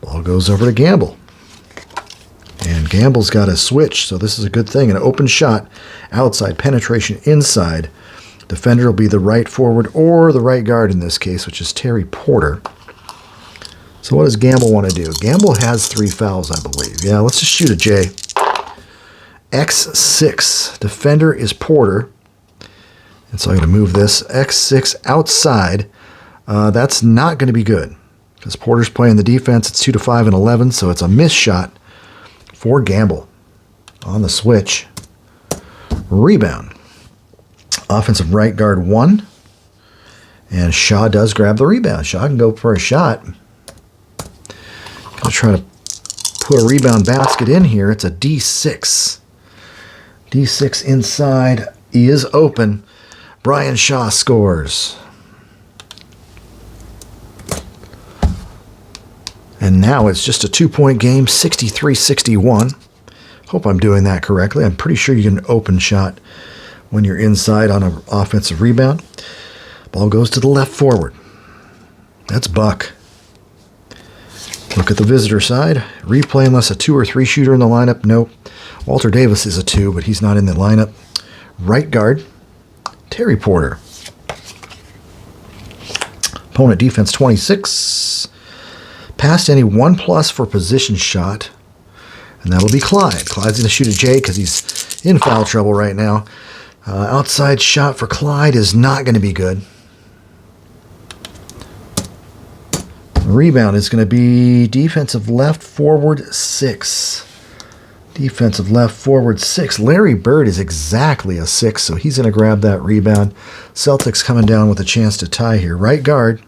ball goes over to Gamble. And Gamble's got a switch, so this is a good thing. An open shot, outside, penetration inside. Defender will be the right forward or the right guard in this case, which is Terry Porter. So what does Gamble want to do? Gamble has 3 fouls, I believe. Yeah, let's just shoot a J. X6. Defender is Porter. And so I'm going to move this X6 outside. That's not going to be good because Porter's playing the defense. It's 2-5 and 11, so it's a missed shot for Gamble on the switch. Rebound. Offensive right guard 1. And Shaw does grab the rebound. Shaw can go for a shot. Going to try to put a rebound basket in here. It's a D6. D6 inside. He is open. Brian Shaw scores. And now it's just a 2-point game, 63-61. Hope I'm doing that correctly. I'm pretty sure you get an open shot when you're inside on an offensive rebound. Ball goes to the left forward. That's Buck. Look at the visitor side. Replay unless a 2 or 3 shooter in the lineup. Nope. Walter Davis is a 2, but he's not in the lineup. Right guard, Terry Porter. Opponent defense 26. Past any 1+ for position shot. And that'll be Clyde. Clyde's going to shoot a J because he's in foul trouble right now. Outside shot for Clyde is not going to be good. Rebound is going to be defensive left forward 6. Defensive left forward 6. Larry Bird is exactly a 6, so he's going to grab that rebound. Celtics coming down with a chance to tie here. Right guard.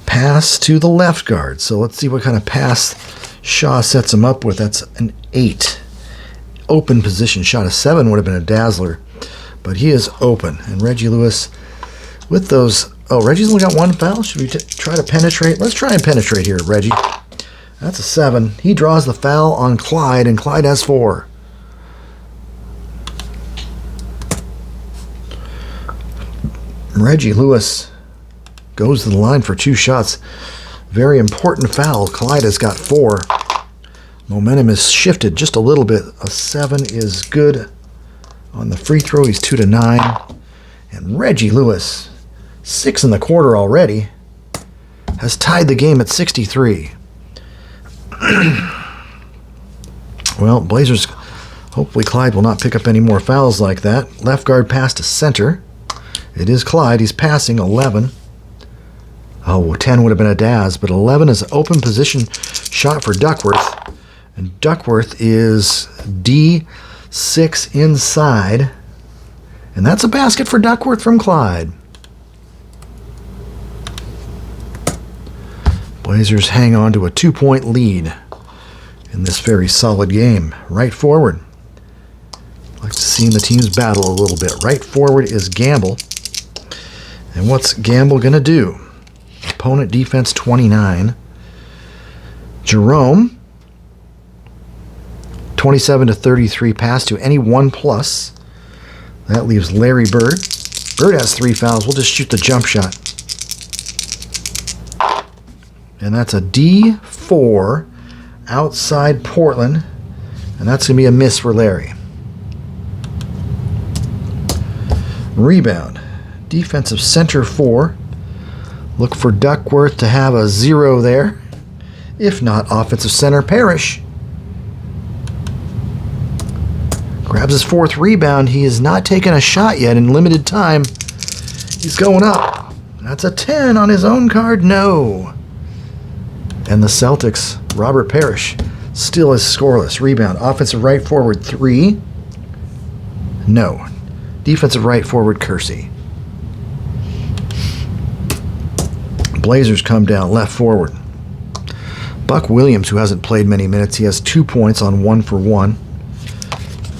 Pass to the left guard. So let's see what kind of pass Shaw sets him up with. That's an 8. Open position shot. A 7 would have been a dazzler, but he is open. And Reggie Lewis with those. Oh, Reggie's only got 1 foul. Should we try to penetrate? Let's try and penetrate here, Reggie. That's a 7. He draws the foul on Clyde, and Clyde has 4. Reggie Lewis goes to the line for 2 shots. Very important foul. Clyde has got 4. Momentum is shifted just a little bit. A 7 is good on the free throw. He's 2 to 9. And Reggie Lewis, 6 in the quarter already, has tied the game at 63. Well, Blazers, hopefully Clyde will not pick up any more fouls like that. Left guard pass to center. It is Clyde. He's passing 11. Oh, 10 would have been a Daz, but 11 is an open position shot for Duckworth. And Duckworth is D6 inside. And that's a basket for Duckworth from Clyde. Blazers hang on to a 2-point lead in this very solid game. Right forward. Like to see the teams battle a little bit. Right forward is Gamble. And what's Gamble going to do? Opponent defense 29. Jerome, 27 to 33 pass to any 1+. That leaves Larry Bird. Bird has 3 fouls. We'll just shoot the jump shot. And that's a D4 outside Portland. And that's going to be a miss for Larry. Rebound. Defensive center 4. Look for Duckworth to have a 0 there. If not, offensive center Parrish. Grabs his 4th rebound. He has not taken a shot yet in limited time. He's going up. That's a 10 on his own card. No. And the Celtics, Robert Parrish, still is scoreless. Rebound. Offensive right forward 3. No. Defensive right forward Kersey. Blazers come down left forward. Buck Williams, who hasn't played many minutes, he has 2 points on 1 for 1.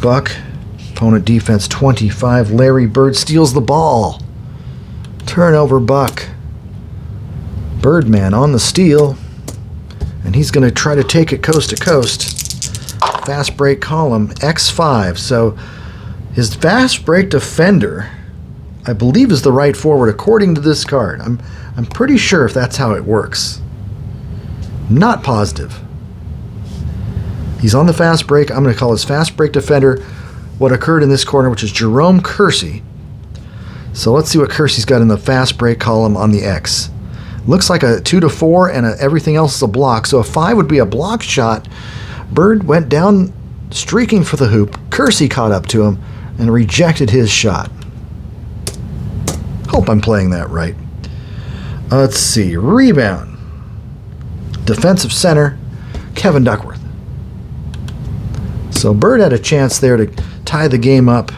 Buck, opponent defense 25. Larry Bird steals the ball. Turnover Buck. Birdman on the steal. And he's going to try to take it coast to coast. Fast break column, X5. So his fast break defender, I believe, is the right forward according to this card. I'm pretty sure if that's how it works. Not positive. He's on the fast break. I'm going to call his fast break defender what occurred in this corner, which is Jerome Kersey. So let's see what Kersey's got in the fast break column on the X. Looks like a 2 to 4, and everything else is a block. So a 5 would be a block shot. Bird went down streaking for the hoop. Kersey caught up to him and rejected his shot. Hope I'm playing that right. Let's see. Rebound. Defensive center, Kevin Duckworth. So Bird had a chance there to tie the game up.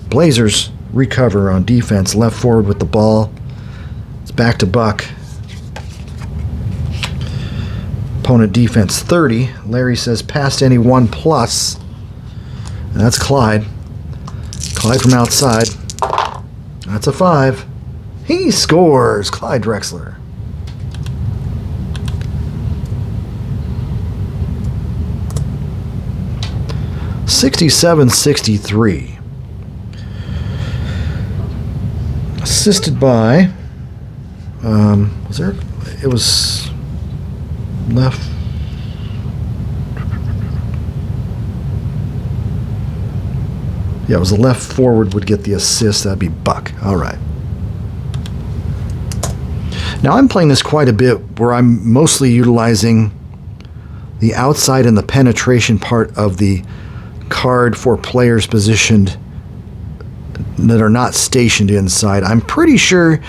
Blazers recover on defense. Left forward with the ball. It's back to Buck. Opponent defense 30. Larry says past any 1+. And that's Clyde. Clyde from outside. That's a 5. He scores. Clyde Drexler. (67-63). Assisted by. Was there? It was left. Yeah, it was the left forward would get the assist. That'd be Buck. All right. Now I'm playing this quite a bit where I'm mostly utilizing the outside and the penetration part of the card for players positioned that are not stationed inside. I'm pretty sure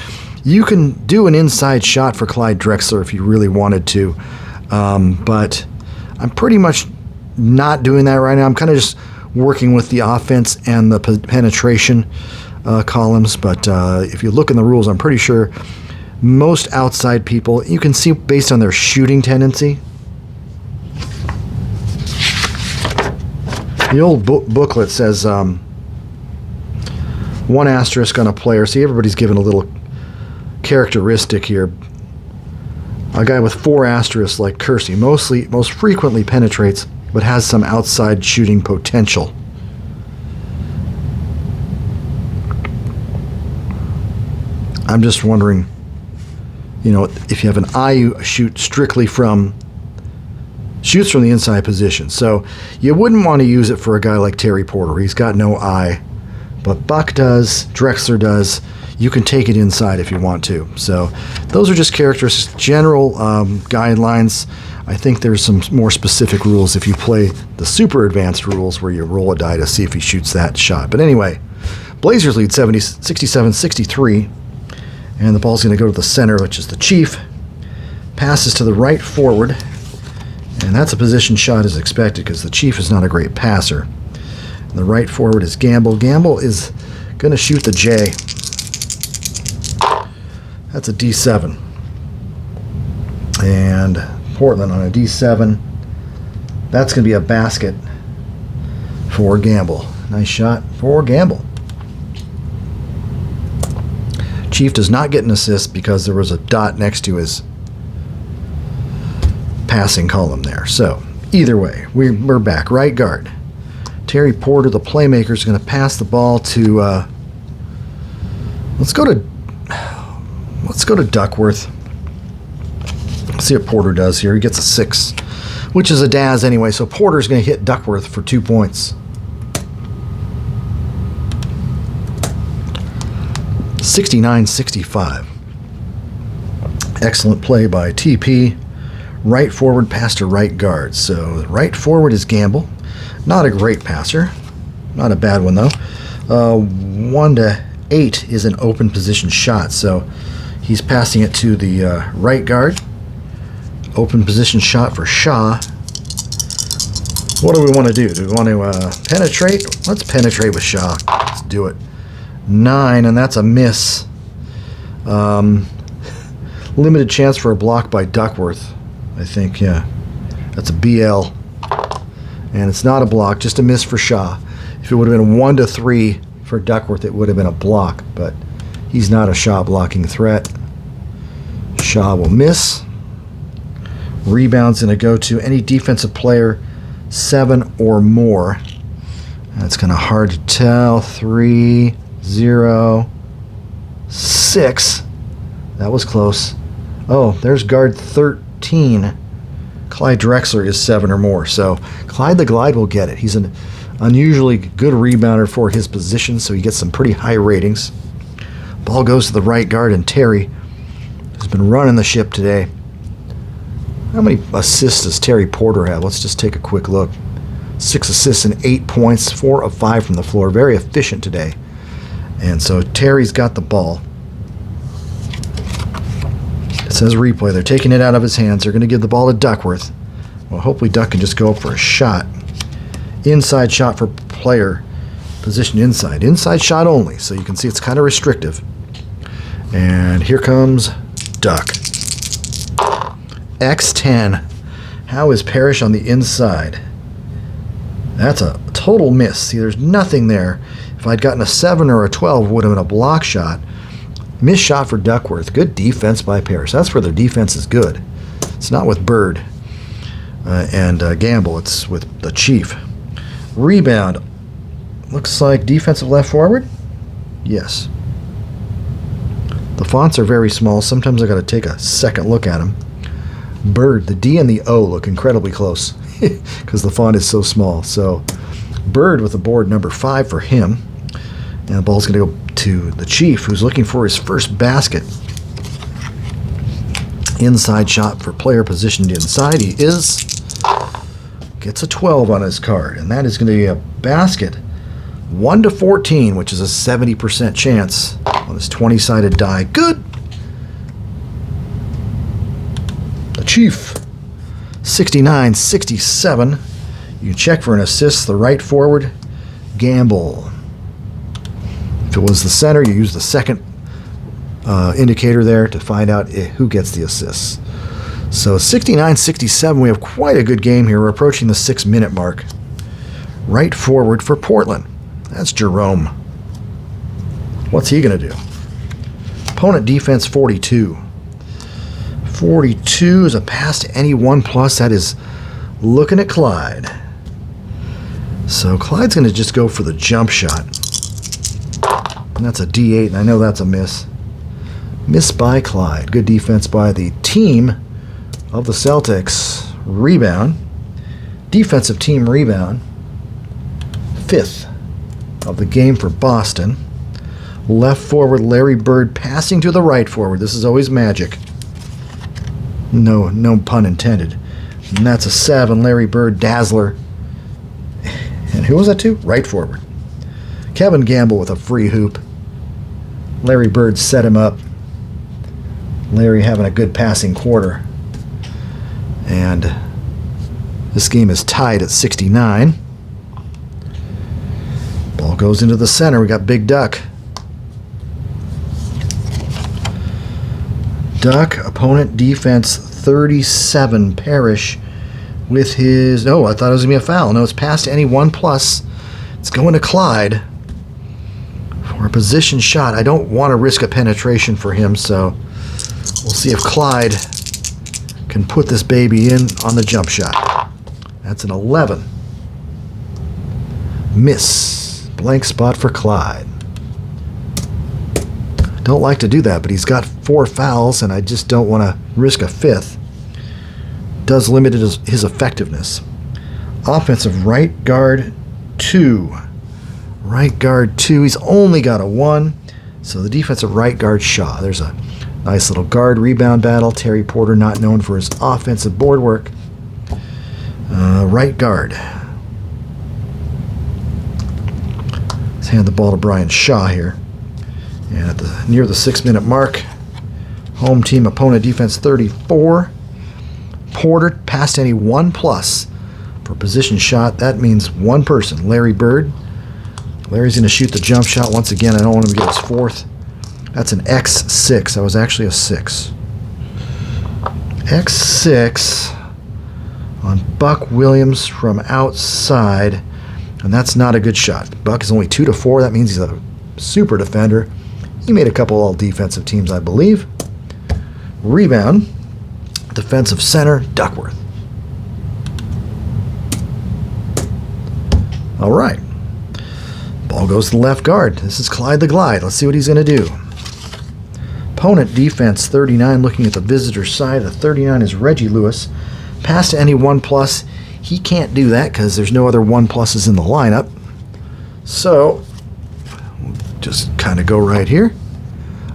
you can do an inside shot for Clyde Drexler if you really wanted to, but I'm pretty much not doing that right now. I'm kind of just working with the offense and the penetration columns, but if you look in the rules, I'm pretty sure most outside people, you can see based on their shooting tendency. The old booklet says 1 asterisk on a player. See, everybody's given a little characteristic here. A guy with 4 asterisks like Kersey most frequently penetrates but has some outside shooting potential. I'm just wondering, you know, if you have an eye, you shoot strictly shoots from the inside position. So you wouldn't want to use it for a guy like Terry Porter. He's got no eye, but Buck does, Drexler does. You can take it inside if you want to. So those are just characteristics, general guidelines. I think there's some more specific rules if you play the super advanced rules where you roll a die to see if he shoots that shot. But anyway, Blazers lead 67-63, and the ball's going to go to the center, which is the Chief. Passes to the right forward, and that's a position shot as expected because the Chief is not a great passer. And the right forward is Gamble. Gamble is going to shoot the J. That's a D7. And Portland on a D7. That's going to be a basket for Gamble. Nice shot for Gamble. Chief does not get an assist because there was a dot next to his passing column there. So either way, we're back. Right guard. Terry Porter, the playmaker, is going to pass the ball to let's go to Duckworth. Let's see what Porter does here. He gets a 6, which is a Daz anyway, so Porter's going to hit Duckworth for 2 points. 69-65. Excellent play by TP. Right forward pass to right guard. So right forward is Gamble. Not a great passer. Not a bad one, though. 1 to 8 is an open position shot. So he's passing it to the right guard. Open position shot for Shaw. What do we want to do? Do we want to penetrate? Let's penetrate with Shaw. Let's do it. 9, and that's a miss. Limited chance for a block by Duckworth, I think, yeah. That's a BL. And it's not a block, just a miss for Shaw. If it would have been 1 to 3 for Duckworth, it would have been a block, but he's not a shot blocking threat. Shaw will miss. Rebound's going to go to any defensive player 7 or more. That's kind of hard to tell. 3, 0, 6. That was close. Oh, there's guard 13. Clyde Drexler is 7 or more. So Clyde the Glide will get it. He's an unusually good rebounder for his position, so he gets some pretty high ratings. Ball goes to the right guard, and Terry has been running the ship today. How many assists does Terry Porter have? Let's just take a quick look. 6 assists and 8 points, 4 of 5 from the floor. Very efficient today. And so Terry's got the ball. It says replay. They're taking it out of his hands. They're going to give the ball to Duckworth. Well, hopefully Duck can just go up for a shot. Inside shot for player. Position inside. Inside shot only. So you can see it's kind of restrictive. And here comes Duck. X10. How is Parrish on the inside? That's a total miss. See, there's nothing there. If I'd gotten a 7 or a 12, it would have been a block shot. Missed shot for Duckworth. Good defense by Parrish. That's where their defense is good. It's not with Bird and Gamble. It's with the Chief. Rebound. Looks like defensive left forward? Yes. The fonts are very small. Sometimes I got to take a second look at them. Bird. The D and the O look incredibly close because the font is so small. So Bird with the board number 5 for him. And the ball's going to go to the Chief, who's looking for his first basket. Inside shot for player positioned inside. He is. Gets a 12 on his card, and that is going to be a basket. 1-14, which is a 70% chance on this 20-sided die. Good. The Chief. 69-67. You check for an assist. The right forward, Gamble. If it was the center, you use the second indicator there to find out who gets the assists. So 69-67, we have quite a good game here. We're approaching the 6-minute mark. Right forward for Portland. That's Jerome. What's he going to do? Opponent defense 42. 42 is a pass to any 1+. That is looking at Clyde. So Clyde's going to just go for the jump shot. And that's a D8, and I know that's a miss. Miss by Clyde. Good defense by the team of the Celtics. Rebound. Defensive team rebound. 5th of the game for Boston. Left forward Larry Bird passing to the right forward. This is always magic. No pun intended. And that's a 7. Larry Bird, Dazzler. And who was that to? Right forward. Kevin Gamble with a free hoop. Larry Bird set him up. Larry having a good passing quarter. And this game is tied at 69. Ball goes into the center. We got Big Duck. Duck, opponent defense 37. Parrish with his... Oh, I thought it was going to be a foul. No, it's pass to any 1+. It's going to Clyde for a position shot. I don't want to risk a penetration for him, so we'll see if Clyde can put this baby in on the jump shot. That's an 11. Miss. Blank spot for Clyde. Don't like to do that, but he's got 4 fouls, and I just don't want to risk a 5th. Does limit his effectiveness. Offensive right guard 2. Right guard 2. He's only got a 1. So the defensive right guard, Shaw. There's a nice little guard rebound battle. Terry Porter, not known for his offensive board work. Right guard. Let's hand the ball to Brian Shaw here. And at near the 6-minute mark, home team opponent defense 34. Porter passed any 1+ for position shot. That means one person, Larry Bird. Larry's going to shoot the jump shot once again. I don't want him to get his 4th. That's an X6. That was actually a 6. X6 on Buck Williams from outside. And that's not a good shot. Buck is only 2-4. That means he's a super defender. He made a couple all-defensive teams, I believe. Rebound. Defensive center, Duckworth. All right. Ball goes to the left guard. This is Clyde the Glide. Let's see what he's going to do. Opponent defense 39, looking at the visitor side. The 39 is Reggie Lewis. Pass to any 1+. He can't do that because there's no other 1+s in the lineup. So, we'll just kind of go right here.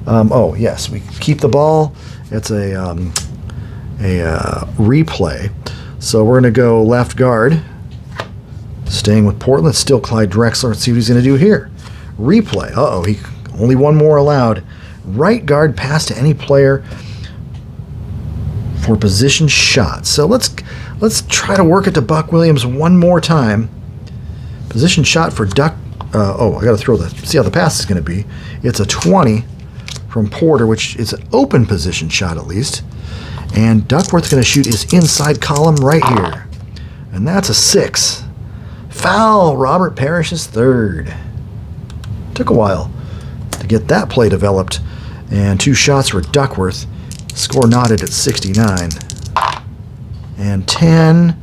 Oh, yes, we keep the ball. It's a replay. So we're going to go left guard. Staying with Portland, still Clyde Drexler. Let's see what he's going to do here. Replay. Uh-oh, he only one more allowed. Right guard pass to any player for position shot. So let's try to work it to Buck Williams one more time. Position shot for Duck. I got to throw see how the pass is going to be. It's a 20 from Porter, which is an open position shot at least. And Duckworth's going to shoot his inside column right here. And that's a 6. Foul, Robert Parrish's 3rd. Took a while to get that play developed. And 2 shots for Duckworth. Score knotted at 69. And 10.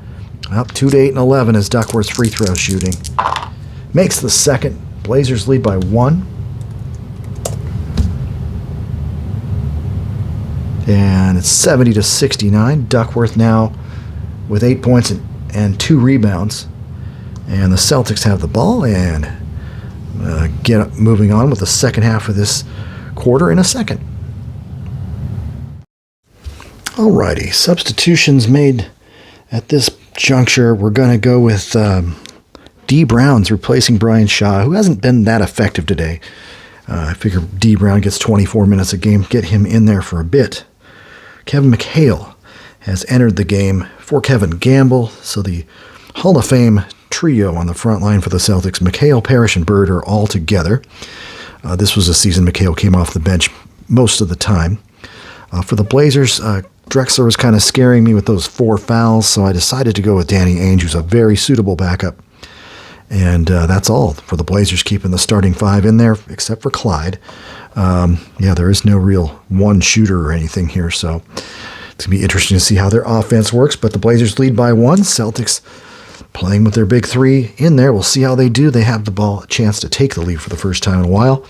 Up 2-8 and 11 is Duckworth's free throw shooting. Makes the second. Blazers lead by 1. And it's 70-69. Duckworth now with 8 points and 2 rebounds. And the Celtics have the ball and get moving on with the second half of this quarter in a second. Alrighty, substitutions made at this juncture. We're going to go with D. Brown's replacing Brian Shaw, who hasn't been that effective today. I figure D. Brown gets 24 minutes a game, get him in there for a bit. Kevin McHale has entered the game for Kevin Gamble, so the Hall of Fame trio on the front line for the Celtics, McHale, Parrish, and Bird, are all together. This was a season McHale came off the bench most of the time. For the Blazers, Drexler was kind of scaring me with those 4 fouls, so I decided to go with Danny Ainge, who's a very suitable backup. And that's all for the Blazers, keeping the starting 5 in there, except for Clyde. There is no real one shooter or anything here, so it's going to be interesting to see how their offense works. But the Blazers lead by 1. Celtics playing with their big 3 in there. We'll see how they do. They have the ball, a chance to take the lead for the first time in a while.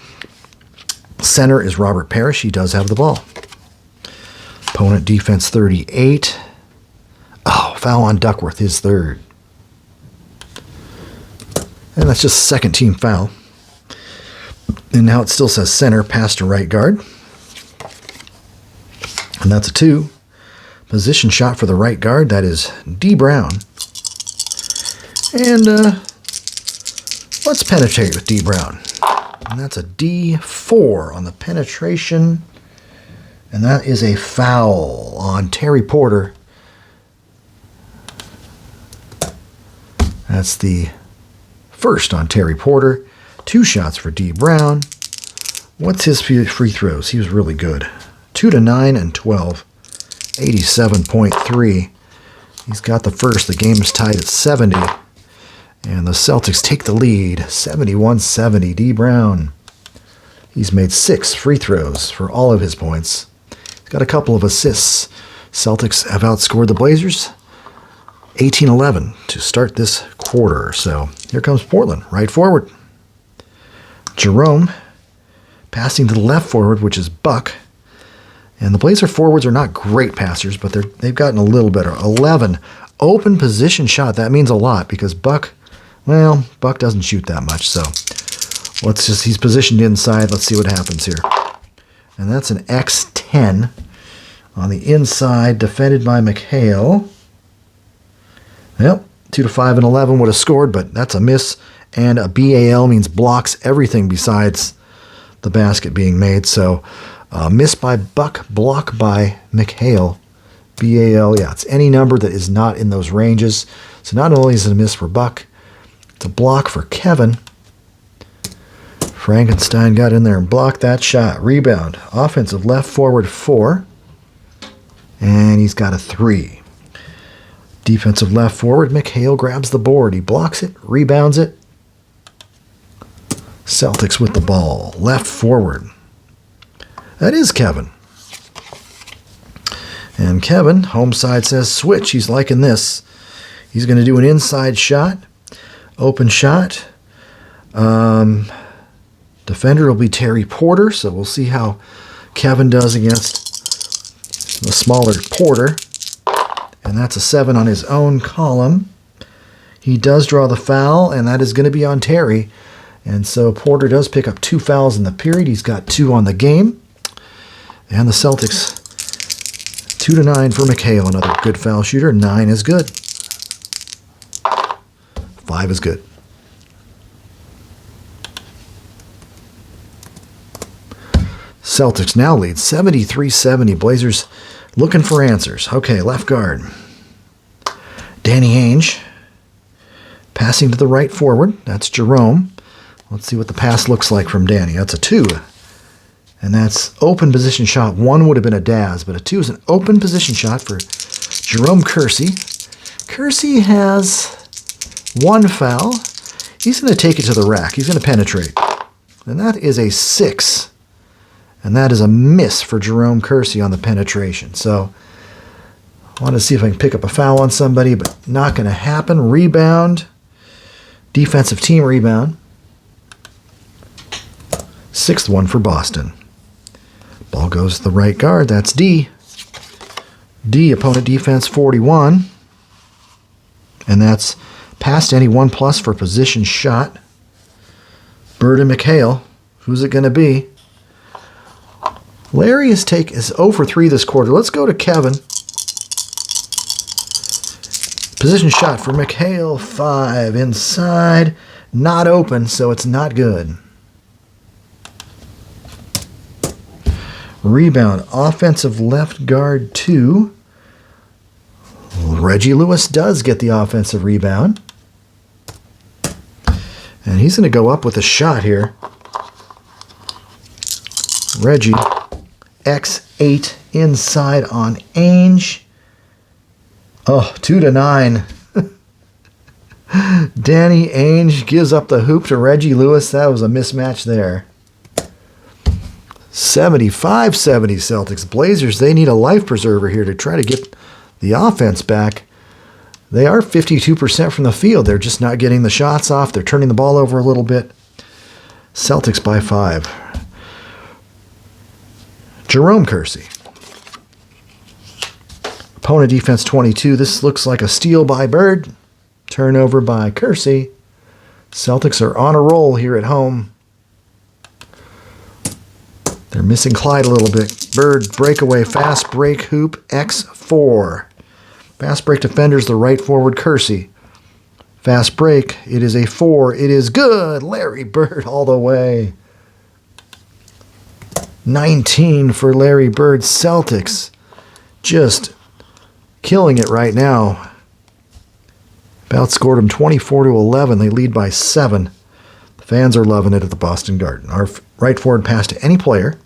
Center is Robert Parrish. He does have the ball. Opponent defense 38. Oh, foul on Duckworth, his 3rd. And that's just second team foul. And now it still says center, pass to right guard. And that's a 2. Position shot for the right guard. That is D. Brown. And let's penetrate with D. Brown. And that's a D4 on the penetration. And that is a foul on Terry Porter. That's the first on Terry Porter. 2 shots for D. Brown. What's his free throws? He was really good. 2 to 9 and 12. 87.3. He's got the first. The game is tied at 70. And the Celtics take the lead. 71-70. D. Brown. He's made 6 free throws for all of his points. He's got a couple of assists. Celtics have outscored the Blazers 18-11 to start this quarter. So here comes Portland, right forward. Jerome passing to the left forward, which is Buck. And the Blazer forwards are not great passers, but they've gotten a little better. 11 open position shot. That means a lot because Buck doesn't shoot that much. So he's positioned inside. Let's see what happens here. And that's an X10 on the inside, defended by McHale. Yep, 2 to 5 and 11 would have scored, but that's a miss. And a BAL means blocks everything besides the basket being made. So miss by Buck, block by McHale. BAL, it's any number that is not in those ranges. So not only is it a miss for Buck, it's a block for Kevin. Frankenstein got in there and blocked that shot. Rebound. Offensive left forward 4. And he's got a 3. Defensive left forward, McHale grabs the board. He blocks it, rebounds it. Celtics with the ball. Left forward. That is Kevin. And Kevin, home side says switch. He's liking this. He's going to do an inside shot. Open shot. Defender will be Terry Porter, so we'll see how Kevin does against the smaller Porter. And that's a 7 on his own column. He does draw the foul, and that is going to be on Terry. And so Porter does pick up 2 fouls in the period. He's got 2 on the game. And the Celtics, 2 to 9 for McHale, another good foul shooter. 9 is good. 5 is good. Celtics now lead 73-70. Blazers looking for answers. Okay, left guard. Danny Ainge passing to the right forward. That's Jerome. Let's see what the pass looks like from Danny. That's a 2. And that's open position shot. 1 would have been a Daz, but a 2 is an open position shot for Jerome Kersey. Kersey has 1 foul. He's going to take it to the rack. He's going to penetrate. And that is a 6. And that is a miss for Jerome Kersey on the penetration. So I want to see if I can pick up a foul on somebody, but not going to happen. Rebound. Defensive team rebound. 6th one for Boston. Ball goes to the right guard. That's D. D, opponent defense 41. And that's Past any 1+ for position shot. Bird and McHale. Who's it going to be? Larry is 0 for 3 this quarter. Let's go to Kevin. Position shot for McHale, 5 inside. Not open, so it's not good. Rebound, offensive left guard 2. Reggie Lewis does get the offensive rebound. And he's going to go up with a shot here. Reggie, X8 inside on Ainge. Oh, 2-9. Danny Ainge gives up the hoop to Reggie Lewis. That was a mismatch there. 75-70 Celtics. Blazers, they need a life preserver here to try to get the offense back. They are 52% from the field. They're just not getting the shots off. They're turning the ball over a little bit. Celtics by 5. Jerome Kersey. Opponent defense 22. This looks like a steal by Bird. Turnover by Kersey. Celtics are on a roll here at home. They're missing Clyde a little bit. Bird, breakaway, fast break, hoop, X4. Fast break defenders, the right forward, Kersey. Fast break, it is a 4. It is good. Larry Bird all the way. 19 for Larry Bird. Celtics just killing it right now. Outscored them 24-11. They lead by 7. The fans are loving it at the Boston Garden. Our right forward pass to any player.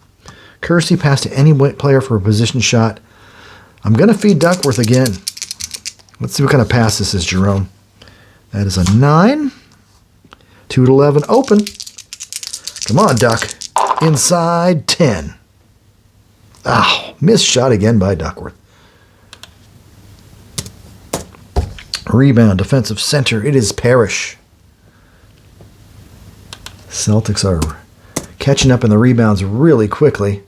Kersey pass to any player for a position shot. I'm going to feed Duckworth again. Let's see what kind of pass this is, Jerome. That is a 9. 2-11 open. Come on, Duck. Inside 10. Oh, missed shot again by Duckworth. Rebound, defensive center. It is Parrish. Celtics are catching up in the rebounds really quickly.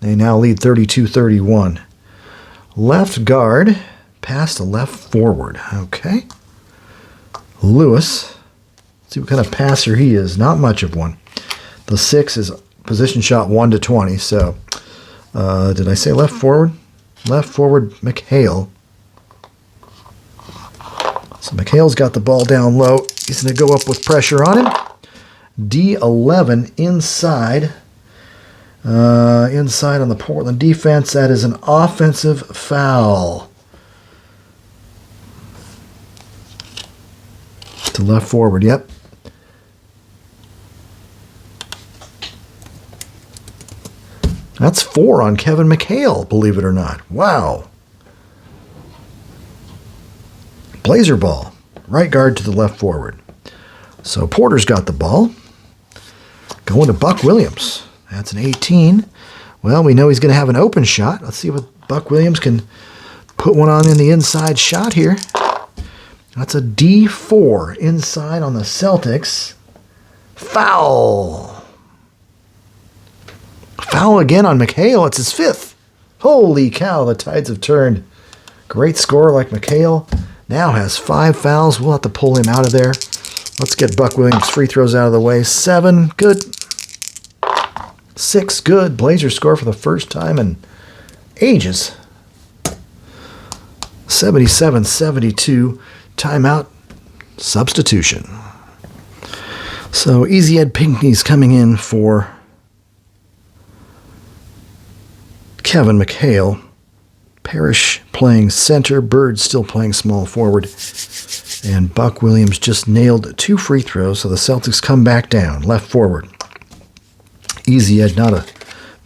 They now lead 32-31. Left guard, pass to left forward. Okay. Lewis. Let's see what kind of passer he is. Not much of one. The 6 is position shot 1-20. So, did I say left forward? Left forward, McHale. So McHale's got the ball down low. He's going to go up with pressure on him. D11 inside. Inside on the Portland defense. That is an offensive foul. To left forward, yep. That's 4 on Kevin McHale, believe it or not. Wow. Blazer ball. Right guard to the left forward. So Porter's got the ball. Going to Buck Williams. That's an 18. Well, we know he's going to have an open shot. Let's see what Buck Williams can put one on in the inside shot here. That's a D4 inside on the Celtics. Foul. Foul again on McHale. It's his 5th. Holy cow, the tides have turned. Great scorer like McHale. Now has 5 fouls. We'll have to pull him out of there. Let's get Buck Williams' free throws out of the way. 7, good. 6, good. Blazers score for the first time in ages. 77-72. Timeout. Substitution. So Easy Ed Pinkney's coming in for Kevin McHale. Parrish playing center. Bird still playing small forward. And Buck Williams just nailed 2 free throws, so the Celtics come back down. Left forward. Easy Ed, not a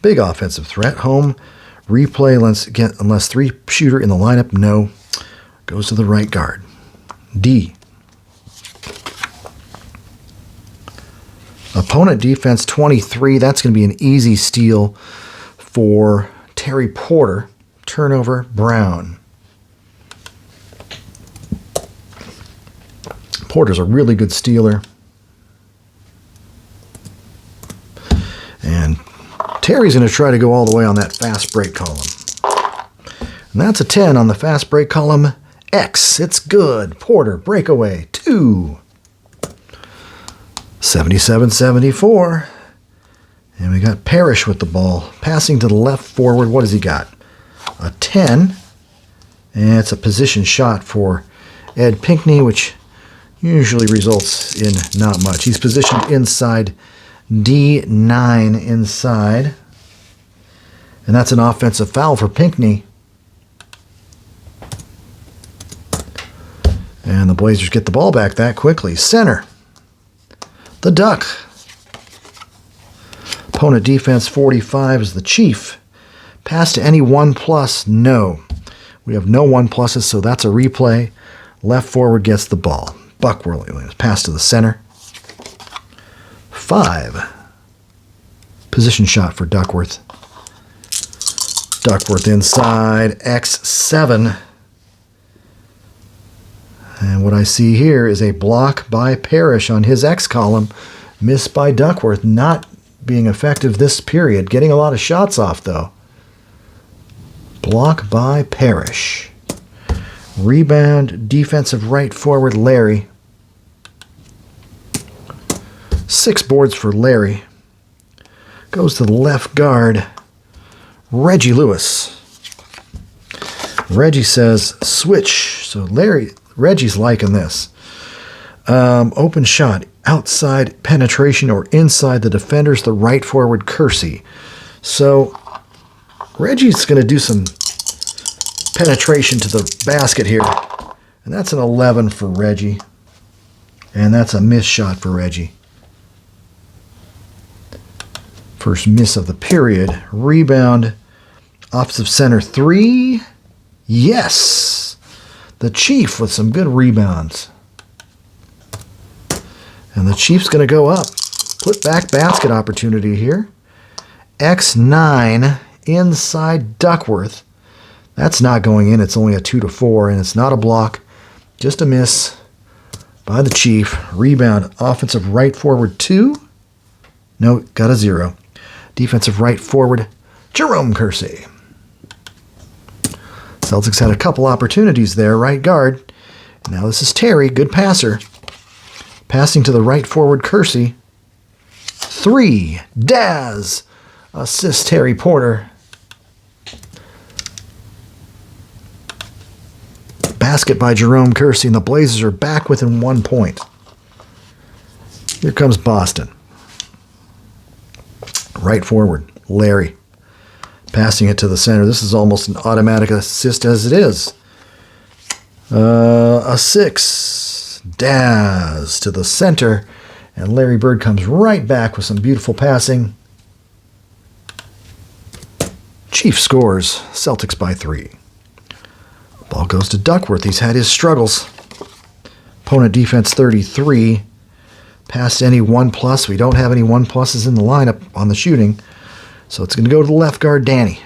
big offensive threat. Home replay unless 3-shooter in the lineup. No. Goes to the right guard. D. Opponent defense 23. That's going to be an easy steal for Terry Porter. Turnover, Brown. Porter's a really good stealer. And Terry's going to try to go all the way on that fast break column. And that's a 10 on the fast break column. X, it's good. Porter, breakaway, 2. 77-74. And we got Parrish with the ball. Passing to the left forward. What has he got? A 10. And it's a position shot for Ed Pinckney, which usually results in not much. He's positioned inside D9 inside. And that's an offensive foul for Pinckney. And the Blazers get the ball back that quickly. Center. The Duck. Opponent defense 45 is the Chief. Pass to any 1+? No. We have no 1+s, so that's a replay. Left forward gets the ball. Buck Williams. Pass to the center. 5. Position shot for Duckworth. Duckworth inside. X7. And what I see here is a block by Parrish on his X column. Miss by Duckworth. Not being effective this period. Getting a lot of shots off, though. Block by Parrish. Rebound, defensive right forward, Larry. 6 boards for Larry. Goes to the left guard, Reggie Lewis. Reggie says, switch. So Reggie's liking this. Open shot, outside penetration or inside the defenders, the right forward, Kersey. So Reggie's going to do some penetration to the basket here. And that's an 11 for Reggie. And that's a miss shot for Reggie. First miss of the period. Rebound, offensive center 3. Yes! The Chief with some good rebounds. And the Chief's going to go up. Put back basket opportunity here. X9 inside Duckworth. That's not going in. It's only a 2-4, and it's not a block. Just a miss by the Chief. Rebound, offensive right forward 2. No, got a 0. Defensive right forward, Jerome Kersey. Celtics had a couple opportunities there. Right guard. Now this is Terry, good passer. Passing to the right forward, Kersey. 3. Daz. Assist Terry Porter. Basket by Jerome Kersey, and the Blazers are back within 1 point. Here comes Boston. Right forward, Larry. Passing it to the center. This is almost an automatic assist as it is. A 6. Daz to the center. And Larry Bird comes right back with some beautiful passing. Chief scores. Celtics by 3. Ball goes to Duckworth. He's had his struggles. Opponent defense 33. Pass to any 1+. We don't have any 1+s in the lineup on the shooting. So it's going to go to the left guard, Danny.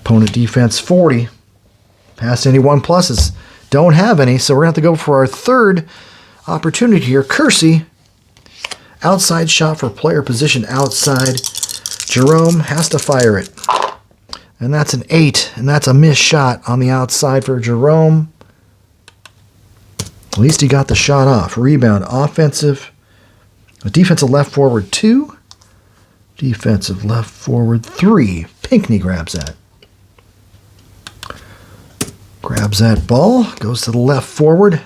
Opponent defense 40. Pass to any 1+s. Don't have any, so we're going to have to go for our third opportunity here. Kersey. Outside shot for player position outside. Jerome has to fire it. And that's an 8, and that's a missed shot on the outside for Jerome. At least he got the shot off. Rebound, offensive. Defensive left forward 2. Defensive left forward 3. Pinckney grabs that. Grabs that ball. Goes to the left forward.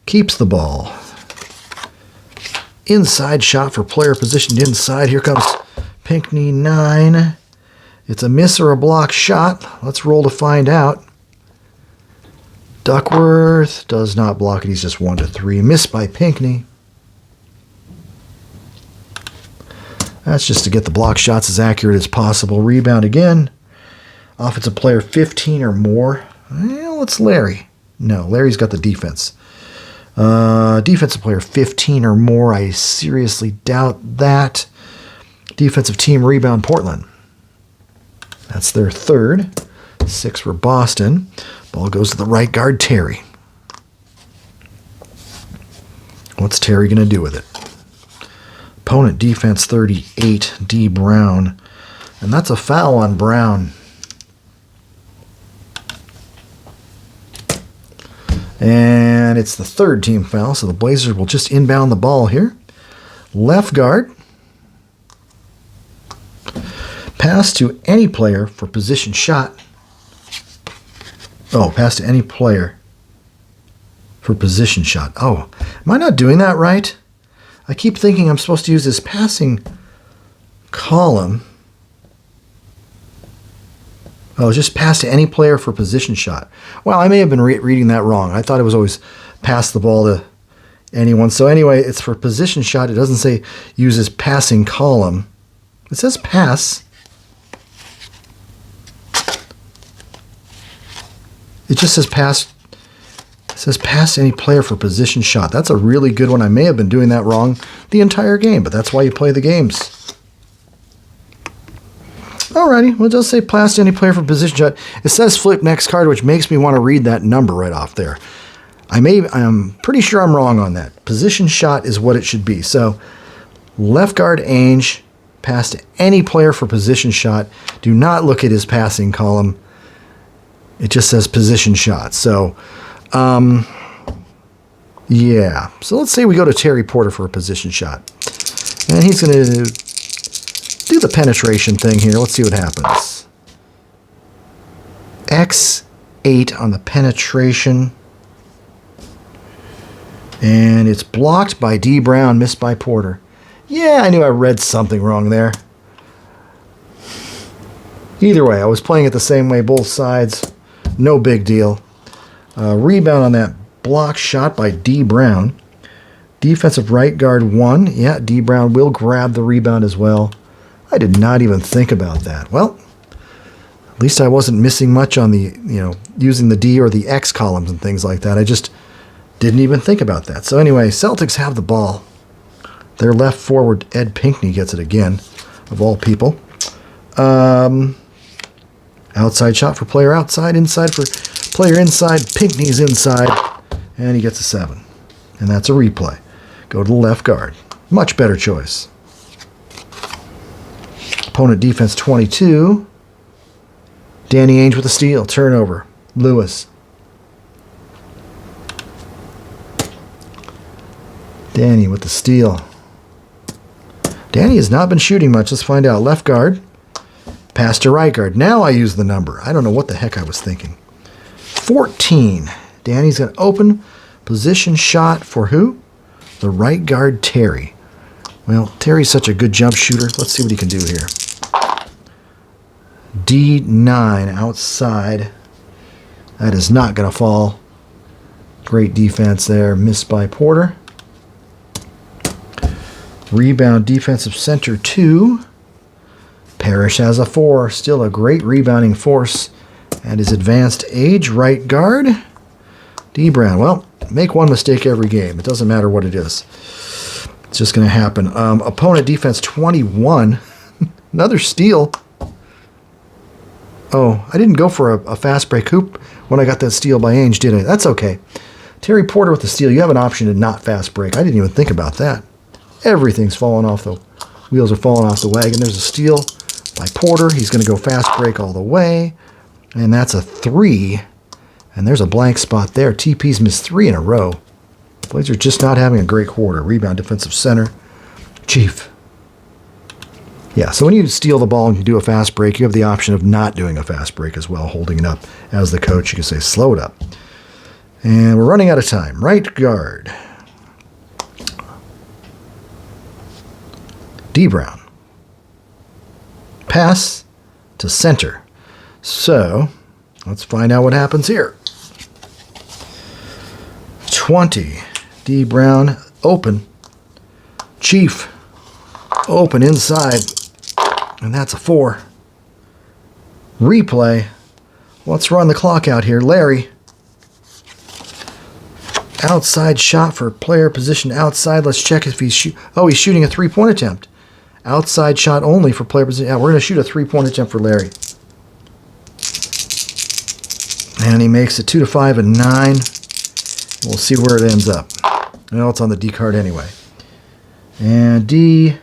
Keeps the ball. Inside shot for player positioned inside. Here comes Pinckney 9. It's a miss or a block shot. Let's roll to find out. Duckworth does not block it. He's just 1-3. Missed by Pinckney. That's just to get the block shots as accurate as possible. Rebound again. Offensive player 15 or more. Well, it's Larry. No, Larry's got the defense. Defensive player 15 or more. I seriously doubt that. Defensive team rebound, Portland. That's their third. 6 for Boston. Ball goes to the right guard, Terry. What's Terry going to do with it? Opponent defense 38, D. Brown. And that's a foul on Brown. And And it's the third team foul, so the Blazers will just inbound the ball here. Left guard. Pass to any player for position shot. Oh, pass to any player for position shot. Oh, am I not doing that right? I keep thinking I'm supposed to use this passing column. Oh, just pass to any player for position shot. Well, I may have been reading that wrong. I thought it was always pass the ball to anyone. So anyway, it's for position shot. It doesn't say use this passing column. It says pass. It just says pass. It says pass any player for position shot. That's a really good one. I may have been doing that wrong the entire game, but that's why you play the games. Alrighty, we'll just say pass to any player for position shot. It says flip next card, which makes me want to read that number right off there. I'm pretty sure I'm wrong on that. Position shot is what it should be. So left guard Ainge, pass to any player for position shot. Do not look at his passing column. It just says position shot. So, yeah. So let's say we go to Terry Porter for a position shot. And he's going to do the penetration thing here. Let's see what happens. X8 on the penetration. And it's blocked by D. Brown, missed by Porter. Yeah, I knew I read something wrong there. Either way, I was playing it the same way, both sides. No big deal. Rebound on that block shot by D. Brown. Defensive right guard 1. Yeah, D. Brown will grab the rebound as well. I did not even think about that. Well, at least I wasn't missing much on the, using the D or the X columns and things like that. I just didn't even think about that. So anyway, Celtics have the ball. Their left forward, Ed Pinckney, gets it again, of all people. Outside shot for player outside, inside for player inside. Pinckney's inside, and he gets a 7. And that's a replay. Go to the left guard. Much better choice. Opponent defense 22. Danny Ainge with a steal. Turnover. Lewis. Danny with the steal. Danny has not been shooting much. Let's find out. Left guard. Pass to right guard. Now I use the number. I don't know what the heck I was thinking. 14. Danny's going to open position shot for who? The right guard, Terry. Well, Terry's such a good jump shooter. Let's see what he can do here. D9 outside. That is not going to fall. Great defense there. Missed by Porter. Rebound defensive center 2. Parrish has a 4. Still a great rebounding force at his advanced age. Right guard. D. Brown. Well, make one mistake every game. It doesn't matter what it is. It's just going to happen. Opponent defense 21. Another steal. Oh, I didn't go for a fast break hoop when I got that steal by Ainge, did I? That's okay. Terry Porter with the steal. You have an option to not fast break. I didn't even think about that. Everything's falling off. The wheels are falling off the wagon. There's a steal by Porter. He's going to go fast break all the way. And that's a 3. And there's a blank spot there. TP's missed 3 in a row. Blazers just not having a great quarter. Rebound defensive center. Chief. Yeah, so when you steal the ball and you do a fast break, you have the option of not doing a fast break as well, holding it up. As the coach, you can say, slow it up. And we're running out of time. Right guard. D. Brown. Pass to center. So, let's find out what happens here. 20. D. Brown, open. Chief, open inside. And that's a 4. Replay. Let's run the clock out here. Larry. Outside shot for player position outside. Let's check if he's he's shooting a 3-point attempt. Outside shot only for player position. Yeah, we're going to shoot a 3-point attempt for Larry. And he makes it 2-5 and 9. We'll see where it ends up. Well, it's on the D card anyway. And D10.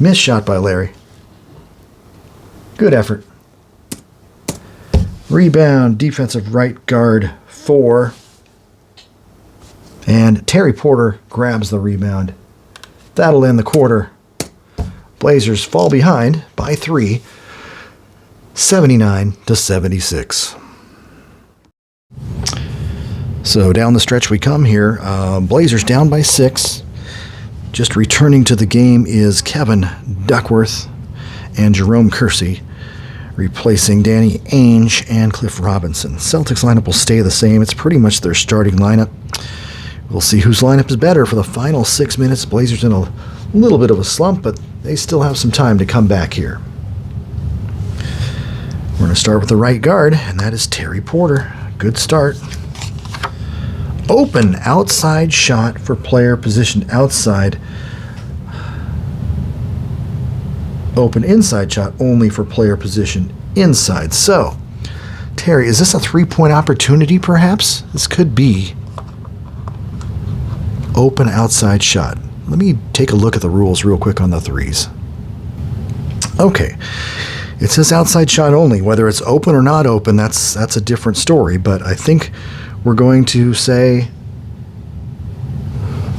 Missed shot by Larry. Good effort. Rebound, defensive right guard 4. And Terry Porter grabs the rebound. That'll end the quarter. Blazers fall behind by 3, 79-76. So down the stretch we come here. Blazers down by 6. Just returning to the game is Kevin Duckworth and Jerome Kersey, replacing Danny Ainge and Cliff Robinson. Celtics lineup will stay the same. It's pretty much their starting lineup. We'll see whose lineup is better for the final 6 minutes. Blazers in a little bit of a slump, but they still have some time to come back here. We're going to start with the right guard, and that is Terry Porter. Good start. Open outside shot for player positioned outside. Open inside shot only for player positioned inside. So, Terry, is this a three-point opportunity perhaps? This could be. Open outside shot. Let me take a look at the rules real quick on the threes. Okay. It says outside shot only. Whether it's open or not open, that's a different story. But I think we're going to say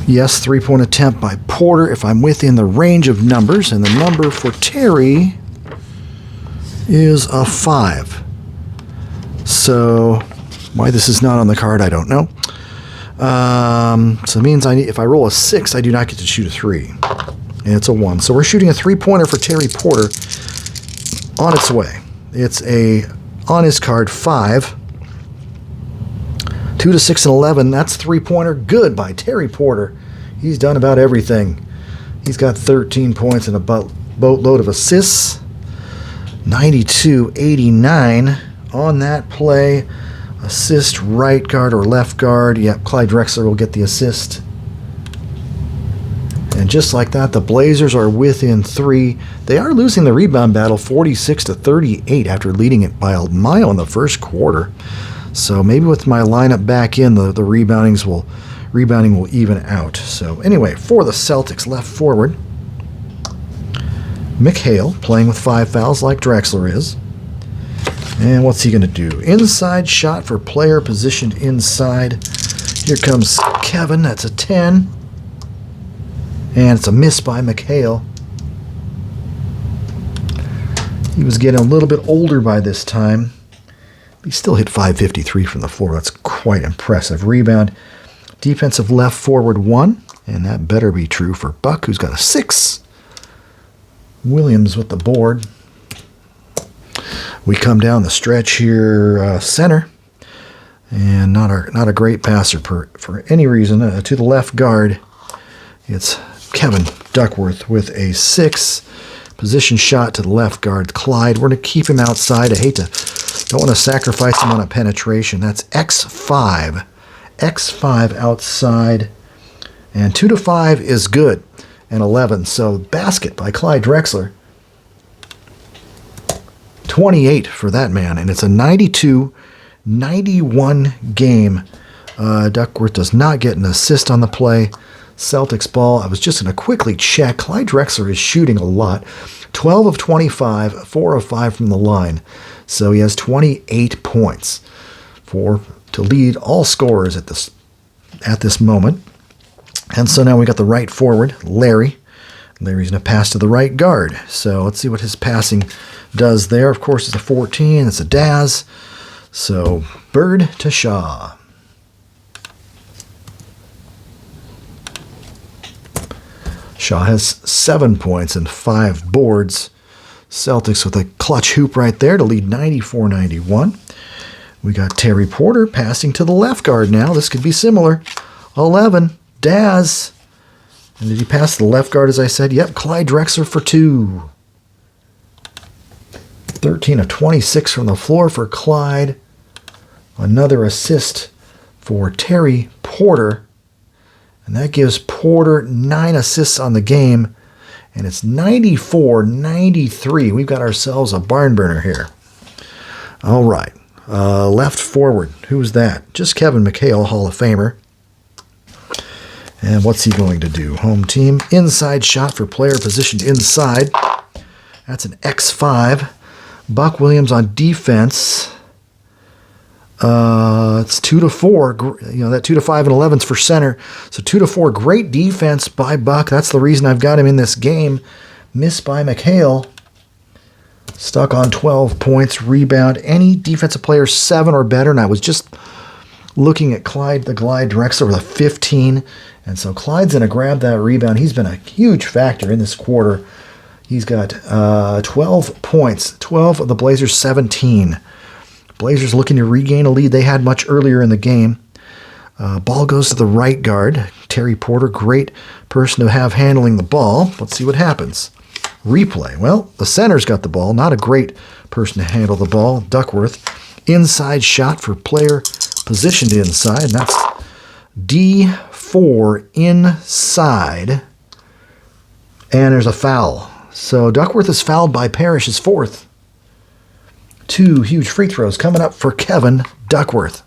yes, three-point attempt by Porter if I'm within the range of numbers. And the number for Terry is a 5. So why this is not on the card, I don't know. So it means if I roll a 6, I do not get to shoot a 3. And it's a 1. So we're shooting a three-pointer for Terry Porter on its way. It's on his card, 5. 2 to 6 and 11. That's three-pointer. Good by Terry Porter. He's done about everything. He's got 13 points and a boatload of assists. 92-89 on that play. Assist right guard or left guard. Yep, Clyde Drexler will get the assist. And just like that, the Blazers are within 3. They are losing the rebound battle 46-38 after leading it by a mile in the first quarter. So maybe with my lineup back in, the rebounding will even out. So anyway, for the Celtics, left forward, McHale playing with 5 fouls like Drexler is. And what's he going to do? Inside shot for player positioned inside. Here comes Kevin. That's a 10. And it's a miss by McHale. He was getting a little bit older by this time. He still hit 553 from the floor. That's quite impressive. Rebound. Defensive left forward 1. And that better be true for Buck, who's got a 6. Williams with the board. We come down the stretch here, center, and not a great passer for any reason. To the left guard, it's Kevin Duckworth with a 6. Position shot to the left guard, Clyde. We're going to keep him outside. Don't want to sacrifice him on a penetration. That's X5. X5 outside, and 2 to 5 is good, and 11. So basket by Clyde Drexler. 28 for that man, and it's a 92-91 game. Duckworth does not get an assist on the play. Celtics ball. I was just going to quickly check. Clyde Drexler is shooting a lot. 12 of 25, 4 of 5 from the line. So he has 28 points to lead all scorers at this moment. And so now we got the right forward, Larry. Larry's going to pass to the right guard. So let's see what his passing does there. Of course, it's a 14. It's a Daz. So Bird to Shaw. Shaw has 7 points and 5 boards. Celtics with a clutch hoop right there to lead 94-91. We got Terry Porter passing to the left guard now. This could be similar. 11. Daz. And did he pass to the left guard, as I said? Yep, Clyde Drexler for 2. 13 of 26 from the floor for Clyde. Another assist for Terry Porter. And that gives Porter 9 assists on the game. And it's 94-93. We've got ourselves a barn burner here. All right. Left forward. Who's that? Just Kevin McHale, Hall of Famer. And what's he going to do? Home team. Inside shot for player positioned inside. That's an X5. Buck Williams on defense. It's 2-4. You know, that 2-5 and 11's for center. So 2-4. Great defense by Buck. That's the reason I've got him in this game. Missed by McHale. Stuck on 12 points. Rebound. Any defensive player 7 or better. And I was just looking at Clyde the Glide Drexler with a 15. And so Clyde's going to grab that rebound. He's been a huge factor in this quarter. He's got 12 points. 12 of the Blazers' 17. Blazers looking to regain a lead they had much earlier in the game. Ball goes to the right guard. Terry Porter, great person to have handling the ball. Let's see what happens. Replay. Well, the center's got the ball. Not a great person to handle the ball. Duckworth. Inside shot for player positioned inside. And that's D4 inside. And there's a foul. So Duckworth is fouled by Parrish, his 4th. 2 huge free throws coming up for Kevin Duckworth.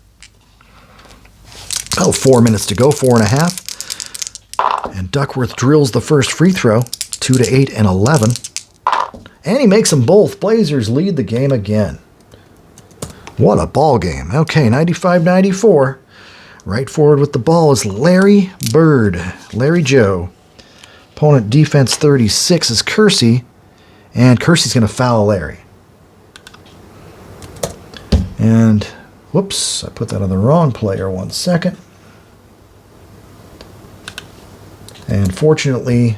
4 minutes to go, 4.5. And Duckworth drills the first free throw, 2-8 and 11. And he makes them both. Blazers lead the game again. What a ball game. Okay, 95-94. Right forward with the ball is Larry Bird. Larry Joe. Opponent defense 36 is Kersey. And Kersey's going to foul Larry. And, whoops, I put that on the wrong player. 1 second. And fortunately,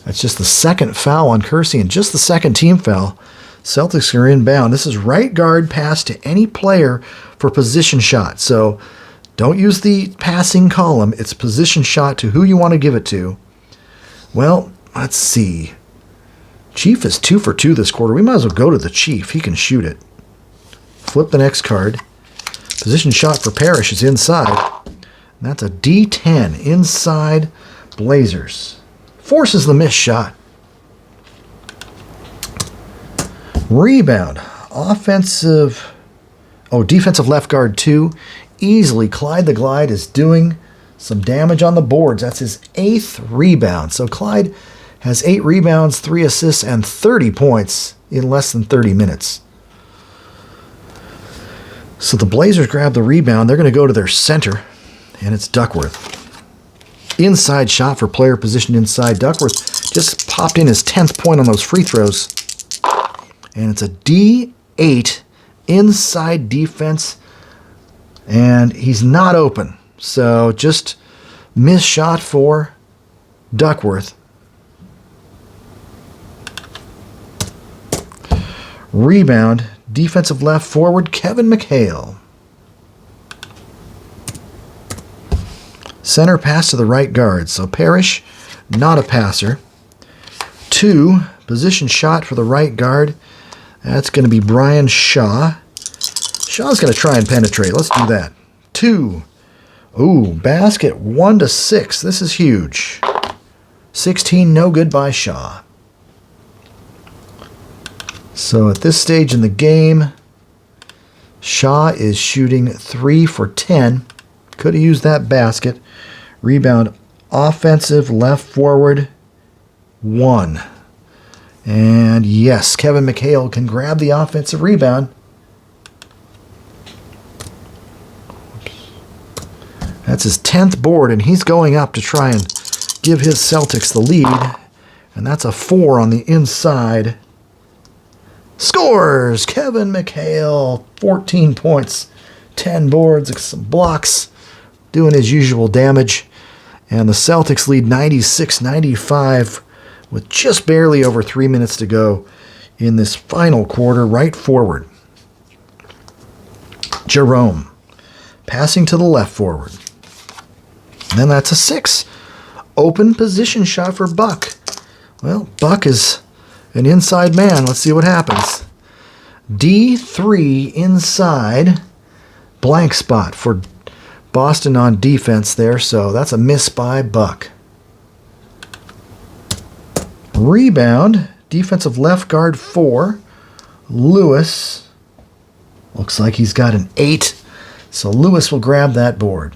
that's just the second foul on Kersey and just the second team foul. Celtics are inbound. This is right guard pass to any player for position shot. So don't use the passing column. It's position shot to who you want to give it to. Well, let's see. Chief is 2 for 2 this quarter. We might as well go to the Chief. He can shoot it. Flip the next card. Position shot for Parrish is inside. And that's a D10 inside Blazers. Forces the missed shot. Rebound. Defensive left guard 2. Easily, Clyde the Glide is doing some damage on the boards. That's his 8th rebound. So Clyde has 8 rebounds, 3 assists, and 30 points in less than 30 minutes. So the Blazers grab the rebound. They're going to go to their center, and it's Duckworth. Inside shot for player positioned inside. Duckworth just popped in his 10th point on those free throws. And it's a D8 inside defense. And he's not open. So just missed shot for Duckworth. Rebound. Defensive left forward, Kevin McHale. Center pass to the right guard. So Parrish, not a passer. 2, position shot for the right guard. That's going to be Brian Shaw. Shaw's going to try and penetrate. Let's do that. 2. Ooh, basket 1-6. This is huge. 16, no good by Shaw. So at this stage in the game, Shaw is shooting 3 for 10. Could have used that basket. Rebound, offensive, left forward, 1. And yes, Kevin McHale can grab the offensive rebound. That's his 10th board, and he's going up to try and give his Celtics the lead. And that's a 4 on the inside. Scores! Kevin McHale, 14 points, 10 boards, some blocks, doing his usual damage. And the Celtics lead 96-95 with just barely over 3 minutes to go in this final quarter. Right forward. Jerome, passing to the left forward. And then that's a 6. Open position shot for Buck. Well, Buck is an inside man. Let's see what happens. D3 inside. Blank spot for Boston on defense there. So that's a miss by Buck. Rebound. Defensive left guard 4. Lewis. Looks like he's got an 8. So Lewis will grab that board.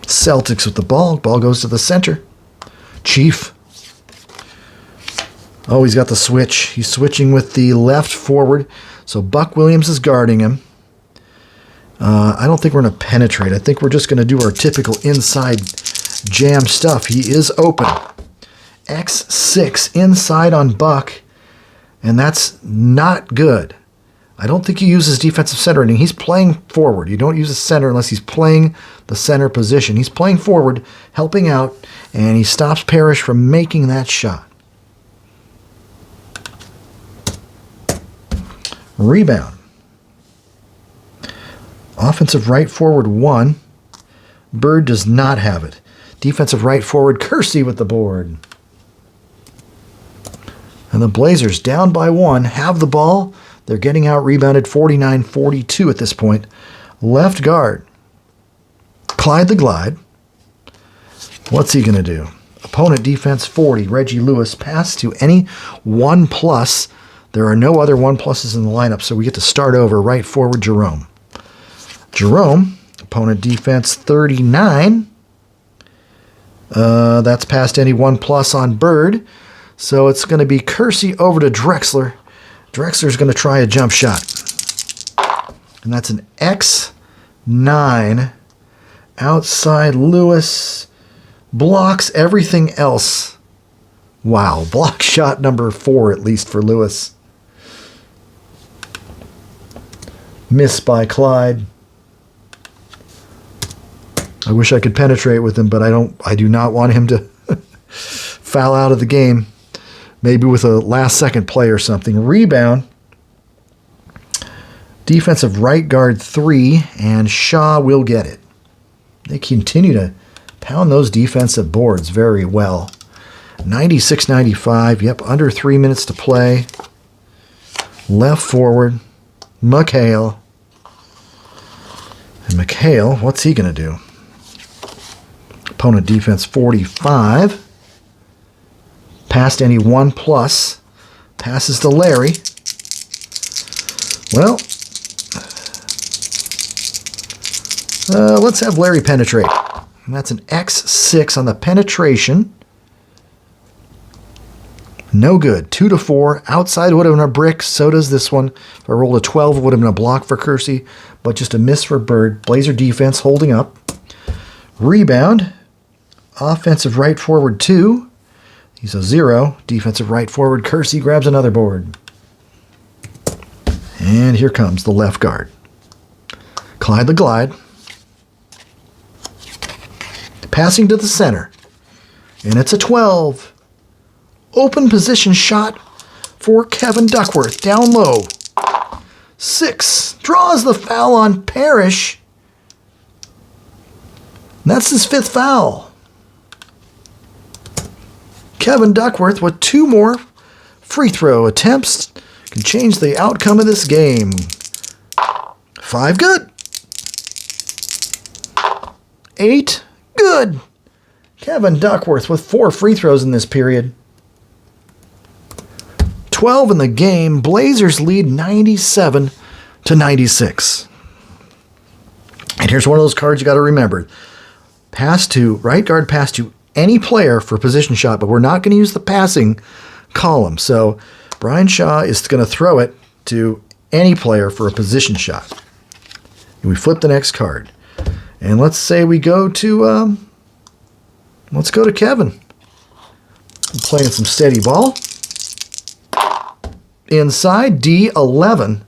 Celtics with the ball. Ball goes to the center. Chief. Oh, he's got the switch. He's switching with the left forward. So Buck Williams is guarding him. I don't think we're going to penetrate. I think we're just going to do our typical inside jam stuff. He is open. X6 inside on Buck. And that's not good. I don't think he uses defensive centering. He's playing forward. You don't use a center unless he's playing the center position. He's playing forward, helping out, and he stops Parrish from making that shot. Rebound. Offensive right forward 1. Bird does not have it. Defensive right forward Kersey with the board. And the Blazers, down by 1, have the ball. They're getting out rebounded 49-42 at this point. Left guard, Clyde the Glide. What's he going to do? Opponent defense 40. Reggie Lewis pass to any 1+. There are no other 1+s in the lineup, so we get to start over. Right forward, Jerome. Jerome, opponent defense 39. That's past any 1+ on Bird. So it's going to be Kersey over to Drexler. Drexler's going to try a jump shot. And that's an X9. Outside Lewis blocks everything else. Wow, block shot number 4 at least for Lewis. Miss by Clyde. I wish I could penetrate with him, but I do not want him to foul out of the game. Maybe with a last-second play or something. Rebound. Defensive right guard 3, and Shaw will get it. They continue to pound those defensive boards very well. 96-95. Yep, under 3 minutes to play. Left forward. McHale. And McHale, what's he going to do? Opponent defense 45. Past any 1+. Passes to Larry. Well, let's have Larry penetrate. And that's an X6 on the penetration. No good. 2-4. Outside would have been a brick. So does this one. If I rolled a 12, it would have been a block for Kersey. But just a miss for Bird. Blazer defense holding up. Rebound. Offensive right forward 2. He's a 0. Defensive right forward. Kersey grabs another board. And here comes the left guard. Clyde the Glide. Passing to the center. And it's a 12. Open position shot for Kevin Duckworth. Down low. 6. Draws the foul on Parrish. That's his 5th foul. Kevin Duckworth with 2 more free throw attempts can change the outcome of this game. 5 good. 8 good. Kevin Duckworth with 4 free throws in this period. 12 in the game. Blazers lead 97-96. And here's one of those cards you got to remember. Pass to right guard, pass to any player for a position shot, but we're not going to use the passing column. So Brian Shaw is going to throw it to any player for a position shot. And we flip the next card. And let's say we go to, let's go to Kevin. I'm playing some steady ball. Inside, D11.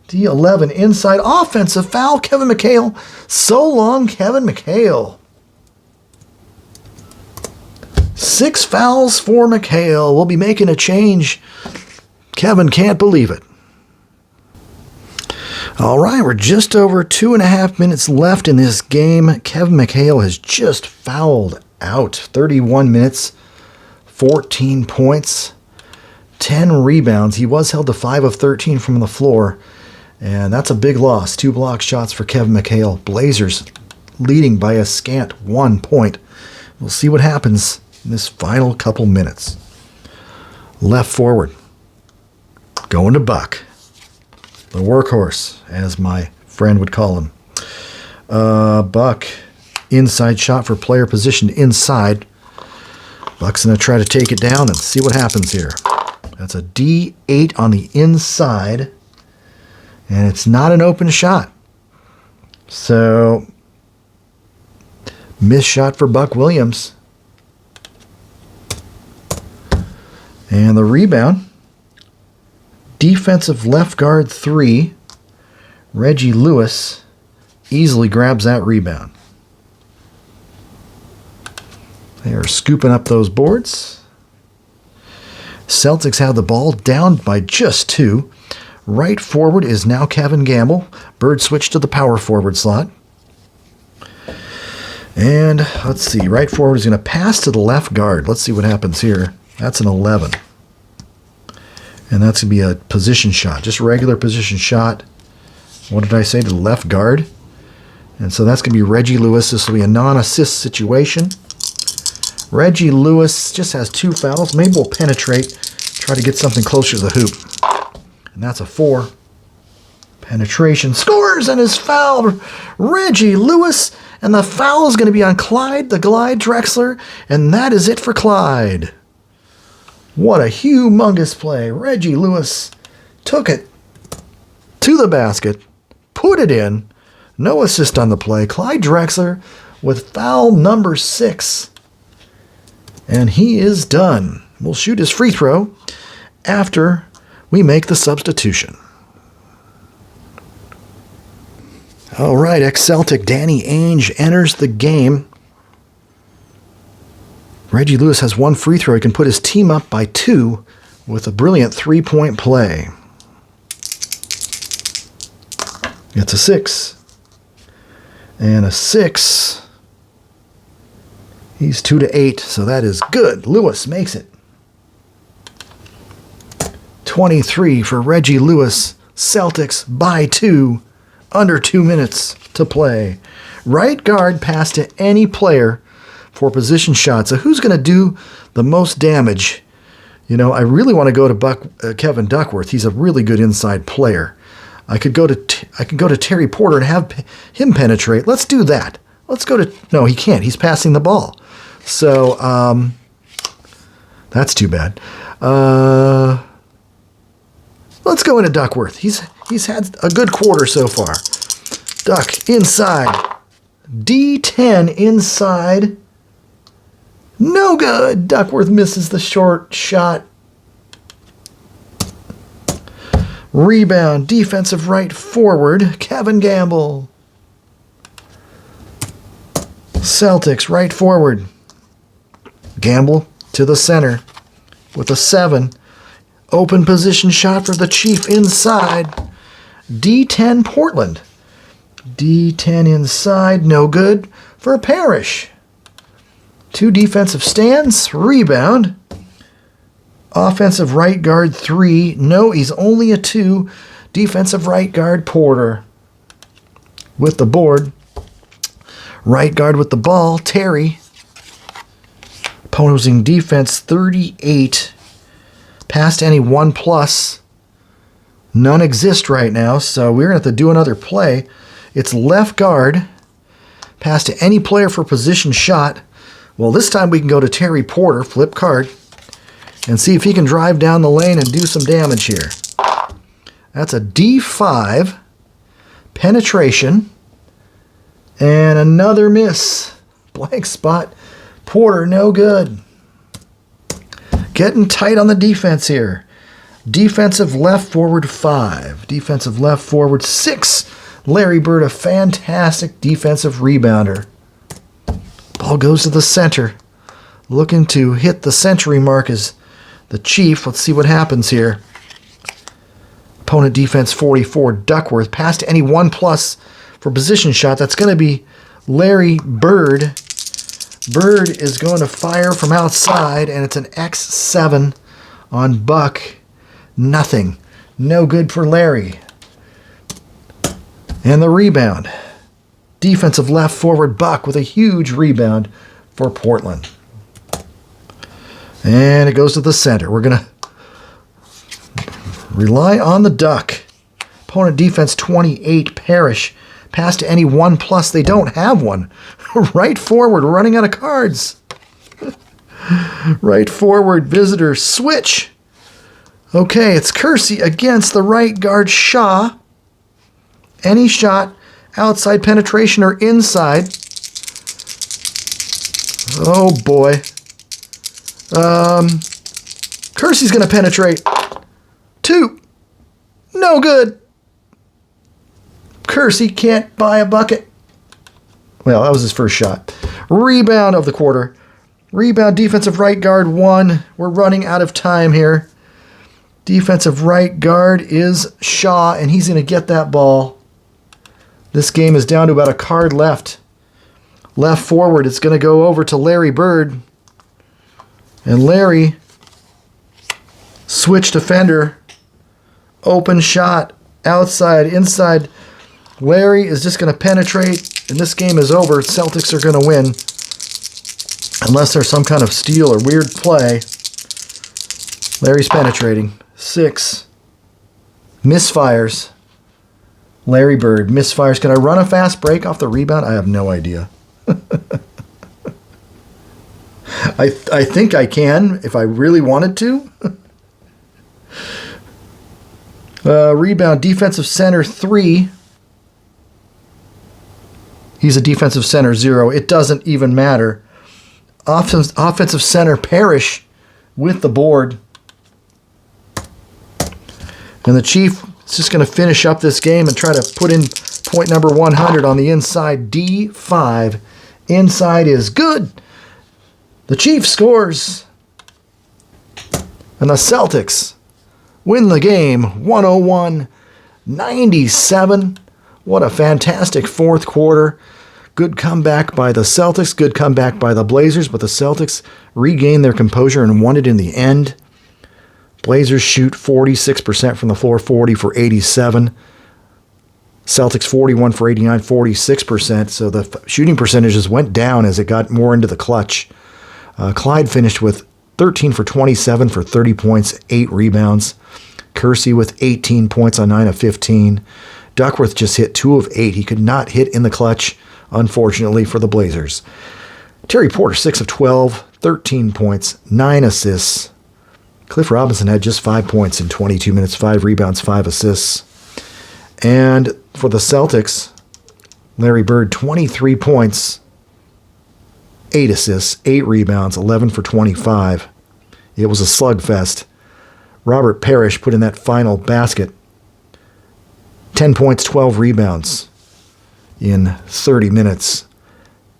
D11 inside, offensive foul, Kevin McHale. So long, Kevin McHale. 6 fouls for McHale. We'll be making a change. Kevin can't believe it. All right, we're just over 2.5 minutes left in this game. Kevin McHale has just fouled out. 31 minutes, 14 points, 10 rebounds. He was held to 5 of 13 from the floor, and that's a big loss. 2 block shots for Kevin McHale. Blazers leading by a scant 1 point. We'll see what happens in this final couple minutes. Left forward. Going to Buck. The workhorse, as my friend would call him. Buck. Inside shot for player positioned inside. Buck's going to try to take it down and see what happens here. That's a D8 on the inside. And it's not an open shot. So, missed shot for Buck Williams. And the rebound. Defensive left guard 3. Reggie Lewis easily grabs that rebound. They are scooping up those boards. Celtics have the ball down by just 2. Right forward is now Kevin Gamble. Bird switched to the power forward slot. And let's see, right forward is going to pass to the left guard. Let's see what happens here. That's an 11. And that's going to be a position shot, just a regular position shot. What did I say, to the left guard? And so that's going to be Reggie Lewis. This will be a non-assist situation. Reggie Lewis just has 2 fouls. Maybe we'll penetrate, try to get something closer to the hoop. And that's a 4. Penetration, scores, and is fouled. Reggie Lewis, and the foul is going to be on Clyde the Glide Drexler, and that is it for Clyde. What a humongous play. Reggie Lewis took it to the basket, put it in. No assist on the play. Clyde Drexler with foul number 6. And he is done. We'll shoot his free throw after we make the substitution. All right, ex-Celtic Danny Ainge enters the game. Reggie Lewis has 1 free throw. He can put his team up by 2 with a brilliant 3-point play. It's a 6. And a 6. He's 2 to 8, so that is good. Lewis makes it. 23 for Reggie Lewis. Celtics by 2. Under 2 minutes to play. Right guard pass to any player for position shots. So who's going to do the most damage? You know, I really want to go to Kevin Duckworth. He's a really good inside player. I could go to Terry Porter and have him penetrate. Let's do that. Let's go to... No, he can't. He's passing the ball. So, that's too bad. Let's go into Duckworth. He's had a good quarter so far. Duck inside. D10 inside. No good. Duckworth misses the short shot. Rebound. Defensive right forward. Kevin Gamble. Celtics right forward. Gamble to the center with a 7. Open position shot for the Chief inside. D10 Portland. D10 inside, no good for Parrish. 2 defensive stands, rebound. Offensive right guard 3. No, he's only a 2. Defensive right guard Porter with the board. Right guard with the ball, Terry. Opposing defense 38. Past any 1+. None exist right now, so we're going to have to do another play. It's left guard. Pass to any player for position shot. Well, this time we can go to Terry Porter, flip card, and see if he can drive down the lane and do some damage here. That's a D5. Penetration. And another miss. Blank spot. Porter, no good. Getting tight on the defense here. Defensive left forward 5. Defensive left forward 6. Larry Bird, a fantastic defensive rebounder. Ball goes to the center. Looking to hit the century mark is the Chief. Let's see what happens here. Opponent defense 44. Duckworth. Pass to any 1+ for position shot. That's going to be Larry Bird. Bird is going to fire from outside, and it's an X7 on Buck. Nothing. No good for Larry. And the rebound. Defensive left forward Buck with a huge rebound for Portland. And it goes to the center. We're going to rely on the Duck. Opponent defense 28. Parrish. Pass to any 1+. They don't have one. Right forward. We're running out of cards. Right forward. Visitor. Switch. Okay, it's Kersey against the right guard Shaw. Any shot, outside penetration or inside. Oh boy. Kersey's going to penetrate. 2. No good. Kersey can't buy a bucket. Well, that was his first shot. Rebound of the quarter. Rebound, defensive right guard 1. We're running out of time here. Defensive right guard is Shaw, and he's going to get that ball. This game is down to about a card left. Left forward, it's going to go over to Larry Bird. And Larry, switch defender, open shot, outside, inside. Larry is just going to penetrate, and this game is over. Celtics are going to win. Unless there's some kind of steal or weird play. Larry's penetrating. 6. Misfires. Larry Bird misfires. Can I run a fast break off the rebound? I have no idea. I think I can if I really wanted to. Rebound, defensive center 3. He's a defensive center 0. It doesn't even matter. Offensive center Parrish with the board. And the Chief is just going to finish up this game and try to put in point number 100 on the inside. D5. Inside is good. The Chief scores. And the Celtics win the game 101-97. What a fantastic fourth quarter. Good comeback by the Celtics. Good comeback by the Blazers. But the Celtics regained their composure and won it in the end. Blazers shoot 46% from the floor, 40 for 87. Celtics 41 for 89, 46%. So the shooting percentages went down as it got more into the clutch. Clyde finished with 13 for 27 for 30 points, 8 rebounds. Kersey with 18 points on 9 of 15. Duckworth just hit 2 of 8. He could not hit in the clutch, unfortunately, for the Blazers. Terry Porter, 6 of 12, 13 points, 9 assists. Cliff Robinson had just 5 points in 22 minutes, 5 rebounds, 5 assists. And for the Celtics, Larry Bird, 23 points, 8 assists, 8 rebounds, 11 for 25. It was a slugfest. Robert Parrish put in that final basket. 10 points, 12 rebounds in 30 minutes.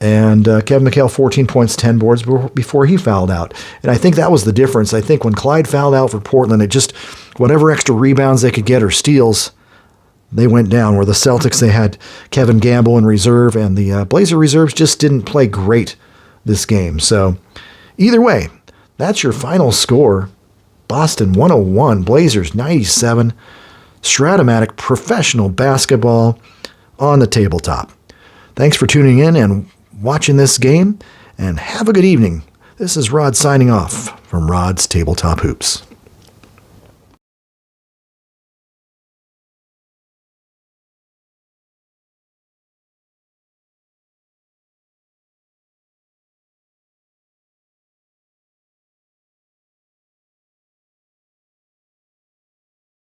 And Kevin McHale, 14 points, 10 boards before he fouled out. And I think that was the difference. I think when Clyde fouled out for Portland, it just, whatever extra rebounds they could get or steals, they went down. Where the Celtics, they had Kevin Gamble in reserve, and the Blazer reserves just didn't play great this game. So either way, that's your final score. Boston 101, Blazers 97. Strat-O-Matic Professional Basketball on the tabletop. Thanks for tuning in and watching this game, and have a good evening. This is Rod signing off from Rod's Tabletop Hoops.